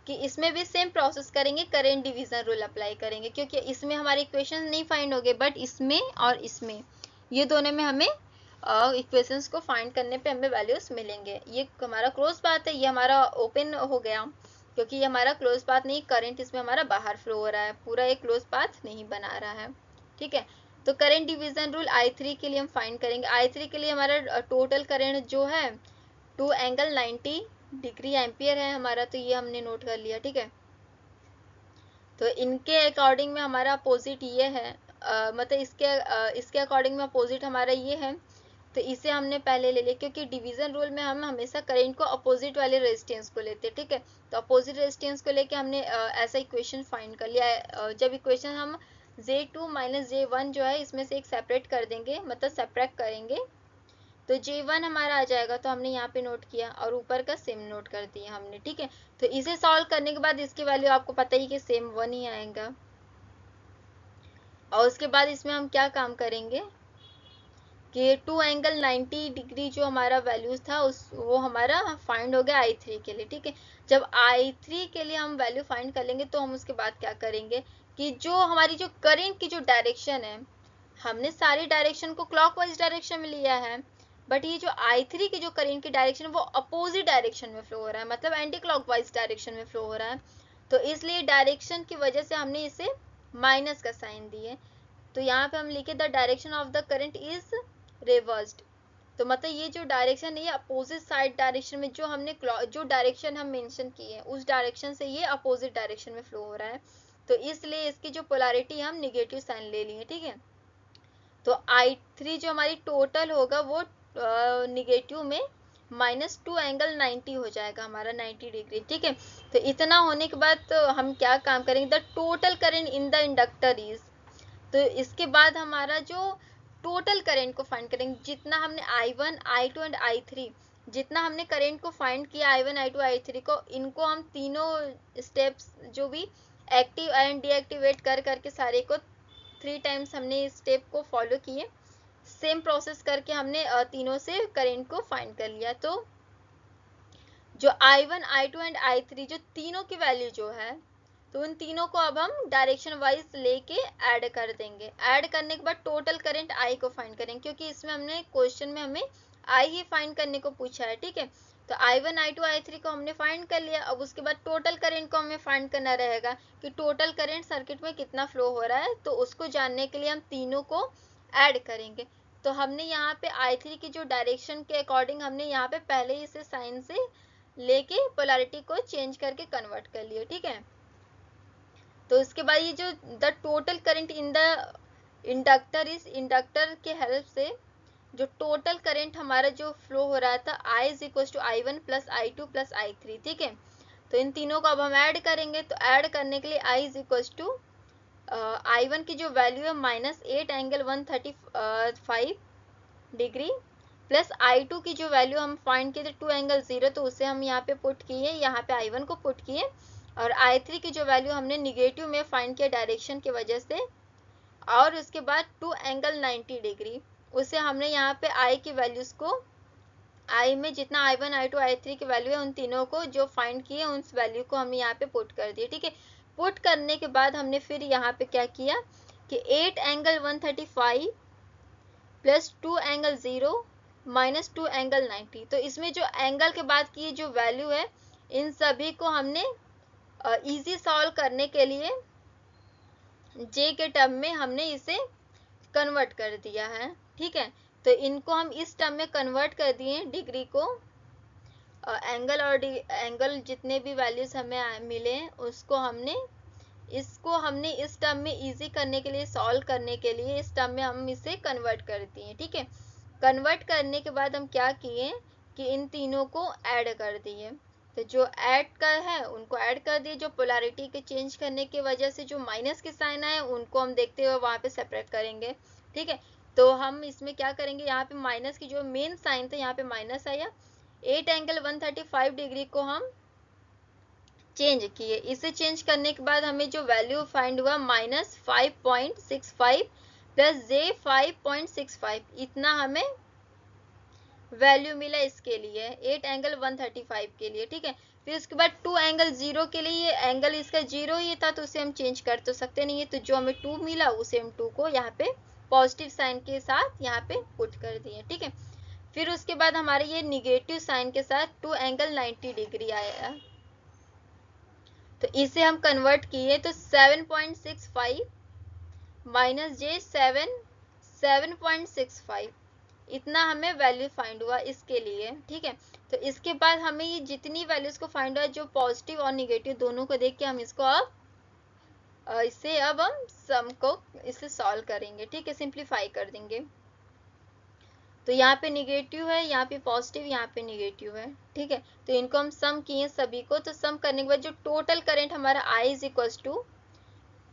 कि इसमें भी सेम प्रोसेस करेंगे, करंट डिवीजन रूल अप्लाई करेंगे, क्योंकि इसमें हमारे इक्वेशन नहीं फाइंड हो गए, बट इसमें और इसमें ये दोनों में हमें इक्वेशंस को फाइंड करने पे हमें वैल्यूज मिलेंगे। ये हमारा क्लोज पाथ है, ये हमारा ओपन हो गया, क्योंकि ये हमारा क्लोज पाथ नहीं, करंट इसमें हमारा बाहर फ्लो हो रहा है, पूरा एक क्लोज पाथ नहीं बना रहा है। ठीक है, तो करंट डिवीजन रूल I3 के लिए हम फाइंड करेंगे। I3 के लिए हमारा टोटल करंट जो है 2 एंगल 90 डिग्री एम्पियर है हमारा, तो ये हमने नोट कर लिया। ठीक है, तो इनके अकॉर्डिंग में हमारा अपोजिट ये है, मतलब इसके अकॉर्डिंग में अपोजिट हमारा ये है, तो इसे हमने पहले ले लिया क्योंकि डिवीजन रूल में हम हमेशा करंट को अपोजिट वाले रेजिस्टेंस को लेते हैं, ठीक है। तो अपोजिट रेजिस्टेंस को लेके हमने ऐसा इक्वेशन फाइंड कर लिया है। जब इक्वेशन हम J2 माइनस J1 जो है इसमें से एक सेपरेट कर देंगे, मतलब सेपरेट करेंगे, तो J1 हमारा आ जाएगा, तो हमने यहाँ पे नोट किया और ऊपर का सेम नोट कर दिया हमने, ठीक है। तो इसे सॉल्व करने के बाद इसकी वैल्यू आपको पता ही कि सेम 1 ही आएगा। और उसके बाद इसमें हम क्या काम करेंगे कि 2 एंगल 90 डिग्री जो हमारा वैल्यूज था वो हमारा फाइंड हो गया I3 के लिए, ठीक है। जब I3 के लिए हम वैल्यू फाइंड कर लेंगे तो हम उसके बाद क्या करेंगे कि जो हमारी जो करंट की जो डायरेक्शन है, हमने सारी डायरेक्शन को क्लॉकवाइज डायरेक्शन में लिया है, बट ये जो I3 की जो करंट की डायरेक्शन वो अपोजिट डायरेक्शन में फ्लो हो रहा है, मतलब एंटी क्लॉकवाइज डायरेक्शन में फ्लो हो रहा है। तो इसलिए डायरेक्शन की वजह से हमने इसे माइनस का साइन दिए। तो यहाँ पे हम लिखे the direction of the current is reversed. तो मतलब ये जो डायरेक्शन है ये अपोजिट साइड डायरेक्शन में, जो हमने जो डायरेक्शन हम मेंशन किए हैं उस डायरेक्शन से ये अपोजिट डायरेक्शन में फ्लो हो रहा है। तो इसलिए इसकी जो पोलैरिटी हम निगेटिव साइन ले लिए, ठीक है। तो I3 जो हमारी टोटल होगा वो निगेटिव में -2 एंगल 90 हो जाएगा हमारा, 90 डिग्री, ठीक है। तो इतना होने के बाद तो हम क्या काम करेंगे, the total current in the inductor is, तो इसके बाद हमारा जो टोटल करंट को फाइंड करेंगे, जितना हमने I1, I2 एंड I3 जितना हमने करंट को फाइंड किया I1, I2, I3 को, इनको हम तीनों स्टेप्स जो भी एक्टिव एंड डीएक्टिवेट कर करके सारे को 3 टाइम्स हमने इस स्टेप को फॉलो किए, सेम प्रोसेस करके हमने तीनों से करंट को फाइंड कर लिया। तो जो I1, I2 एंड I3 जो तीनों की वैल्यू जो है, तो उन तीनों को अब हम डायरेक्शन वाइज लेके ऐड कर देंगे। ऐड करने के बाद टोटल करंट I को फाइंड करेंगे, क्योंकि इसमें हमने क्वेश्चन में हमें I ही फाइंड करने को पूछा है, ठीक है। तो I1, I2, I3 को हमने फाइंड कर लिया। अब उसके बाद टोटल करंट को हमें फाइंड करना रहेगा कि टोटल करंट सर्किट में कितना फ्लो हो रहा है, तो उसको जानने के लिए हम तीनों को ऐड करेंगे। तो हमने यहाँ पे I3 की जो डायरेक्शन के अकॉर्डिंग हमने यहाँ पे पहले ही इसे साइन से लेके पोलैरिटी को चेंज करके कन्वर्ट कर लिया, ठीक है। तो उसके बाद ये जो the total current in the inductor, इस इंडक्टर के हेल्प से जो टोटल करंट हमारा जो फ्लो हो रहा था I is equal to I1 plus I2 plus I3, ठीक है। तो इन तीनों को अब हम ऐड करेंगे। तो ऐड करने के लिए I is equal to I1 की जो वैल्यू है -8 एंगल 135 डिग्री प्लस I2 की जो वैल्यू हम फाइंड किए थे 2 एंगल 0, तो उसे हम यहाँ पे पुट किए, यहाँ पे I1 को पुट किए, और I3 की जो वैल्यू हमने निगेटिव में फाइंड किया डायरेक्शन की वजह से, और उसके बाद 2 एंगल 90 डिग्री, उसे हमने यहाँ पे I की वैल्यूज को, I में जितना I1, I2, I3 की वैल्यू है उन तीनों को जो फाइंड किए उस वैल्यू को हमने यहाँ पे पुट कर दिया, ठीक है। पुट करने के बाद हमने फिर यहाँ पे क्या किया कि 8 angle 135 plus 2 angle 0 minus 2 angle 90, तो इसमें जो एंगल के बाद की जो वैल्यू है इन सभी को हमने इजी सॉल्व करने के लिए J के टर्म में हमने इसे कन्वर्ट कर दिया है, ठीक है। तो इनको हम इस टर्म में कन्वर्ट कर दिए डिग्री को, एंगल और एंगल जितने भी वैल्यूज हमें मिले उसको हमने, इसको हमने इस टर्म में इजी करने के लिए, सॉल्व करने के लिए इस टर्म में हम इसे कन्वर्ट कर दिए, ठीक है। कन्वर्ट करने के बाद हम क्या किए कि इन तीनों को ऐड कर दिए। तो जो ऐड का है उनको ऐड कर दिए, जो पोलैरिटी के चेंज करने की वजह से जो माइनस के साइन आए उनको हम देखते हुए वहाँ पे सेपरेट करेंगे, ठीक है। तो हम इसमें क्या करेंगे, यहाँ पे माइनस की जो मेन साइन था यहाँ पे माइनस आया, 8 एंगल 135 डिग्री को हम चेंज किए। इसे चेंज करने के बाद हमें जो वैल्यू फाइंड हुआ -5.65 प्लस J5.65, इतना हमें वैल्यू मिला इसके लिए 8 एंगल 135 के लिए, ठीक है। फिर उसके बाद 2 एंगल 0 के लिए, ये एंगल इसका 0 ही था तो उसे हम चेंज कर तो सकते नहीं है, तो जो हमें 2 मिला उसे हम 2 को यहाँ पे पॉजिटिव साइन के साथ यहाँ पे पुट कर दिए, ठीक है। फिर उसके बाद हमारे ये निगेटिव साइन के साथ 2 एंगल 90 डिग्री आया, तो इसे हम कन्वर्ट किए, तो 7.65 माइनस J7 7.65, इतना हमें वैल्यू फाइंड हुआ इसके लिए, ठीक है। तो इसके बाद हमें ये जितनी वैल्यूज को फाइंड हुआ जो पॉजिटिव और निगेटिव दोनों को देख के हम इसको अब इससे अब हम सम को इससे सॉल्व करेंगे, ठीक है, सिंप्लीफाई कर देंगे। तो यहाँ पे निगेटिव है, यहाँ पे पॉजिटिव, यहाँ पे निगेटिव है, ठीक है। तो इनको हम सम किए सभी को, तो सम करने के बाद जो टोटल करंट हमारा I is equal to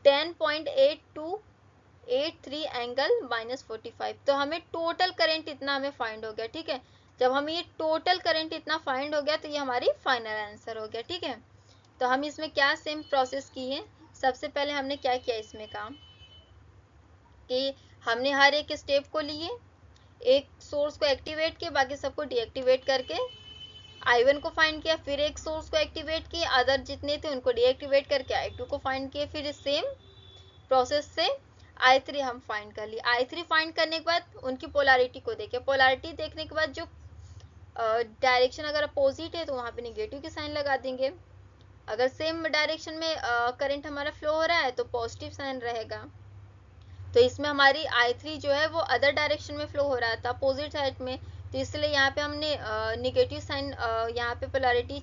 10.8283 angle -45। तो हमें टोटल करंट इतना हमें फाइंड हो गया, ठीक है। जब हमें ये टोटल करंट इतना फाइंड हो गया तो ये हमारी फाइनल आंसर हो गया, ठीक है। तो हम इसमें क्या सेम प्रोसेस किए, सबसे पहले हमने क्या किया इसमें काम कि हमने हर एक स्टेप को लिए, एक सोर्स को एक्टिवेट किया, बाकी सबको डीएक्टिवेट करके I1 को फाइंड किया, फिर एक सोर्स को एक्टिवेट किया, अदर जितने थे उनको डीएक्टिवेट करके I2 को फाइंड किया, फिर सेम प्रोसेस से I3 हम फाइंड कर लिए। I3 फाइंड करने के बाद उनकी पोलैरिटी को देखे, पोलैरिटी देखने के बाद जो डायरेक्शन अगर अपोजिट है तो वहाँ पे निगेटिव की साइन लगा देंगे, अगर सेम डायरेक्शन में करंट हमारा फ्लो हो रहा है तो पॉजिटिव साइन रहेगा। तो इसमें हमारी I3 जो है वो अदर डायरेक्शन में फ्लो हो रहा था, अपोजिट साइड में, तो इसलिए यहाँ पे हमने निगेटिव साइन यहाँ पे पोलैरिटी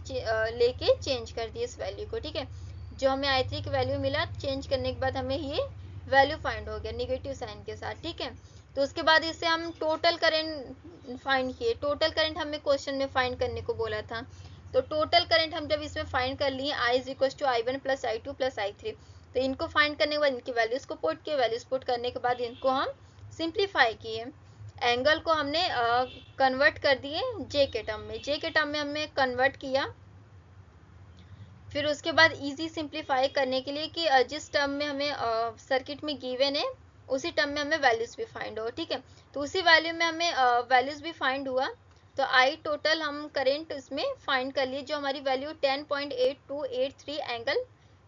लेके चेंज कर दी इस वैल्यू को, ठीक है। जो हमें I3 की वैल्यू मिला, चेंज करने के बाद हमें ये वैल्यू फाइंड हो गया निगेटिव साइन के साथ, ठीक है। तो उसके बाद इससे हम टोटल करंट फाइंड किए, टोटल करंट हमें क्वेश्चन में फाइंड करने को बोला था। तो टोटल करंट हम जब इसमें फाइंड कर लिए, I is equal to I1 plus I2 plus I3, तो इनको फाइंड करने के बाद इनकी वैल्यूज को पुट किए, वैल्यूज पुट करने के बाद इनको हम सिंप्लीफाई किए, एंगल को हमने कन्वर्ट कर दिए जे के टर्म में, जे के टर्म में हमने कन्वर्ट किया। फिर उसके बाद इजी सिंप्लीफाई करने के लिए कि जिस टर्म में हमें सर्किट में गिवन है उसी टर्म में हमें वैल्यूज भी फाइंड हो, ठीक है। तो उसी वैल्यू में हमें वैल्यूज भी फाइंड हुआ, तो आई टोटल हम करेंट इसमें फाइंड कर लिए, जो हमारी वैल्यू 10.8283 एंगल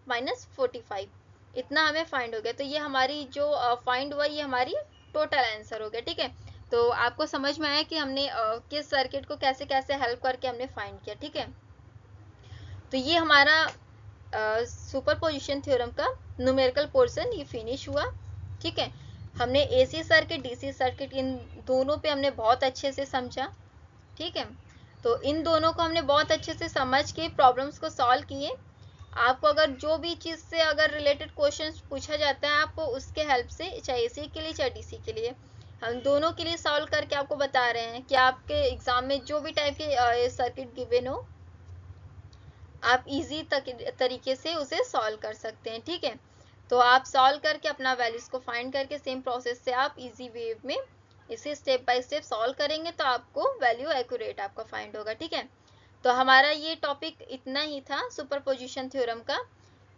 -45 इतना हमें फाइंड हो गया। तो ये हमारी जो फाइंड हुआ ये हमारी टोटल आंसर हो गया, ठीक है। तो आपको समझ में आया कि हमने किस सर्किट को कैसे कैसे हेल्प करके हमने फाइंड किया, ठीक है। तो ये हमारा सुपरपोजिशन थ्योरम का न्यूमेरिकल पोर्शन ये फिनिश हुआ, ठीक है। हमने AC circuit DC circuit in दोनों पे हमने बहुत अच्छे से समझा, ठीक है। तो इन दोनों को हमने बहुत अच्छे से समझ के प्रॉब्लम्स को सॉल्व किए। आपको अगर जो भी चीज़ से अगर रिलेटेड क्वेश्चंस पूछा जाता है आपको उसके हेल्प से, चाहे एसी के लिए चाहे डीसी के लिए, हम दोनों के लिए सॉल्व करके आपको बता रहे हैं कि आपके एग्जाम में जो भी टाइप के सर्किट गिवन हो आप इजी तरीके से उसे सॉल्व कर सकते हैं, ठीक है। तो आप सॉल्व करके अपना वैल्यूज को फाइंड करके सेम प्रोसेस से आप इजी वे में इसे स्टेप बाय स्टेप सॉल्व करेंगे तो आपको वैल्यू एक्यूरेट आपका फाइंड होगा, ठीक है। तो हमारा ये टॉपिक इतना ही था सुपरपोजिशन थ्योरम का।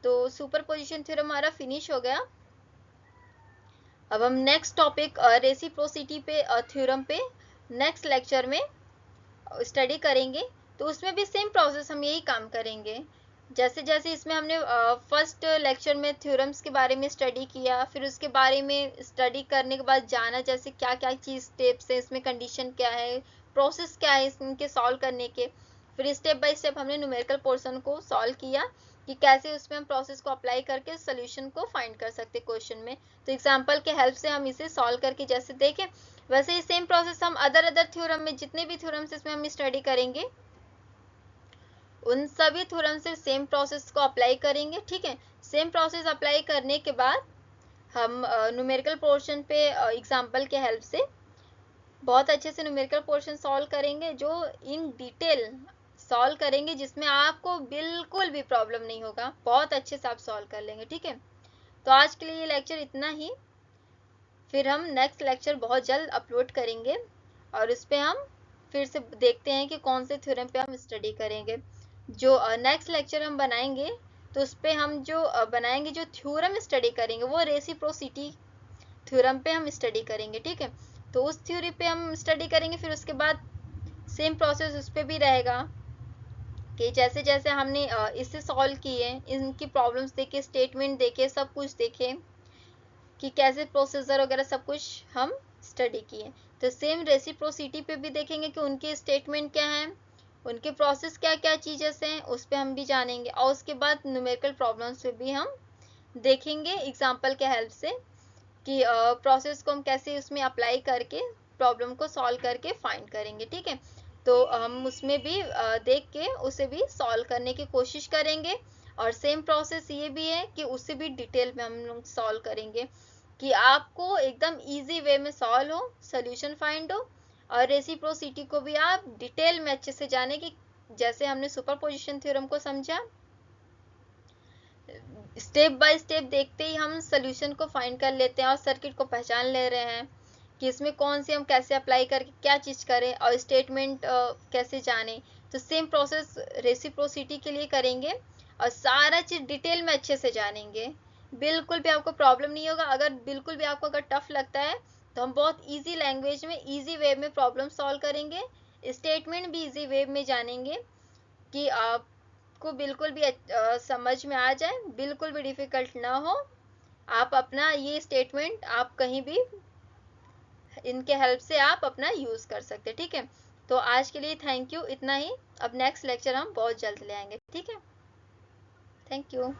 तो सुपरपोजिशन थ्योरम हमारा फिनिश हो गया। अब हम नेक्स्ट टॉपिक रेसिप्रोसिटी पे थ्योरम पे नेक्स्ट लेक्चर में स्टडी करेंगे। तो उसमें भी सेम प्रोसेस हम यही काम करेंगे, जैसे जैसे इसमें हमने फर्स्ट लेक्चर में थ्योरम्स के बारे में स्टडी किया, फिर उसके बारे में स्टडी करने के बाद जाना जैसे क्या क्या चीज़ स्टेप्स है, इसमें कंडीशन क्या है, प्रोसेस क्या है इनके सॉल्व करने के, फिर स्टेप बाय स्टेप हमने न्यूमेरिकल पोर्शन को सॉल्व किया कि कैसे उसमें हम प्रोसेस को अप्लाई करके सोल्यूशन को फाइंड कर सकते क्वेश्चन में। तो एग्जाम्पल के हेल्प से हम इसे सॉल्व करके जैसे देखें वैसे ही सेम प्रोसेस हम अदर थ्योरम में जितने भी थ्योरम्स इसमें हम स्टडी करेंगे उन सभी थ्योरम से सेम प्रोसेस को अप्लाई करेंगे, ठीक है। सेम प्रोसेस अप्लाई करने के बाद हम न्यूमेरिकल पोर्शन पे एग्जाम्पल के हेल्प से बहुत अच्छे से न्यूमेरिकल पोर्शन सॉल्व करेंगे, जो इन डिटेल सॉल्व करेंगे जिसमें आपको बिल्कुल भी प्रॉब्लम नहीं होगा, बहुत अच्छे से आप सॉल्व कर लेंगे, ठीक है। तो आज के लिए ये लेक्चर इतना ही, फिर हम नेक्स्ट लेक्चर बहुत जल्द अपलोड करेंगे और उस पर हम फिर से देखते हैं कि कौन से थ्योरम पे हम स्टडी करेंगे। जो नेक्स्ट लेक्चर हम बनाएंगे तो उस पर हम जो बनाएंगे जो थ्योरम स्टडी करेंगे वो रेसिप्रोसिटी थ्योरम पे हम स्टडी करेंगे, ठीक है। तो उस थ्योरी पे हम स्टडी करेंगे, फिर उसके बाद सेम प्रोसेस उस पर भी रहेगा कि जैसे जैसे हमने इससे सॉल्व किए, इनकी प्रॉब्लम्स देखे, स्टेटमेंट देखे, सब कुछ देखे कि कैसे प्रोसीजर वगैरह सब कुछ हम स्टडी किए। तो सेम रेसिप्रोसिटी पे भी देखेंगे कि उनके स्टेटमेंट क्या हैं, उनके प्रोसेस क्या क्या चीज़ें हैं, उस पर हम भी जानेंगे। और उसके बाद न्यूमेरिकल प्रॉब्लम्स पे भी हम देखेंगे एग्जाम्पल के हेल्प से कि प्रोसेस को हम कैसे उसमें अप्लाई करके प्रॉब्लम को सॉल्व करके फाइंड करेंगे, ठीक है। तो हम उसमें भी देख के उसे भी सॉल्व करने की कोशिश करेंगे और सेम प्रोसेस ये भी है कि उससे भी डिटेल में हम लोग सॉल्व करेंगे कि आपको एकदम इजी वे में सॉल्व हो, सोल्यूशन फाइंड हो, और रेसिप्रोसिटी को भी आप डिटेल में अच्छे से जाने कि जैसे हमने सुपरपोजिशन थ्योरम को समझा, स्टेप बाय स्टेप देखते ही हम सोल्यूशन को फाइंड कर लेते हैं और सर्किट को पहचान ले रहे हैं कि इसमें कौन सी हम कैसे अप्लाई करके क्या चीज करें और स्टेटमेंट कैसे जाने। तो सेम प्रोसेस रेसिप्रोसिटी के लिए करेंगे और सारा चीज डिटेल में अच्छे से जानेंगे। बिल्कुल भी आपको प्रॉब्लम नहीं होगा। अगर बिल्कुल भी आपको अगर टफ लगता है तो हम बहुत इजी लैंग्वेज में इजी वे में प्रॉब्लम सॉल्व करेंगे, स्टेटमेंट भी इजी वे में जानेंगे कि आपको बिल्कुल भी समझ में आ जाए, बिल्कुल भी डिफिकल्ट ना हो। आप अपना ये स्टेटमेंट आप कहीं भी इनके हेल्प से आप अपना यूज कर सकते हैं। ठीक है, तो आज के लिए थैंक यू, इतना ही। अब नेक्स्ट लेक्चर हम बहुत जल्द ले आएंगे। ठीक है, थैंक यू।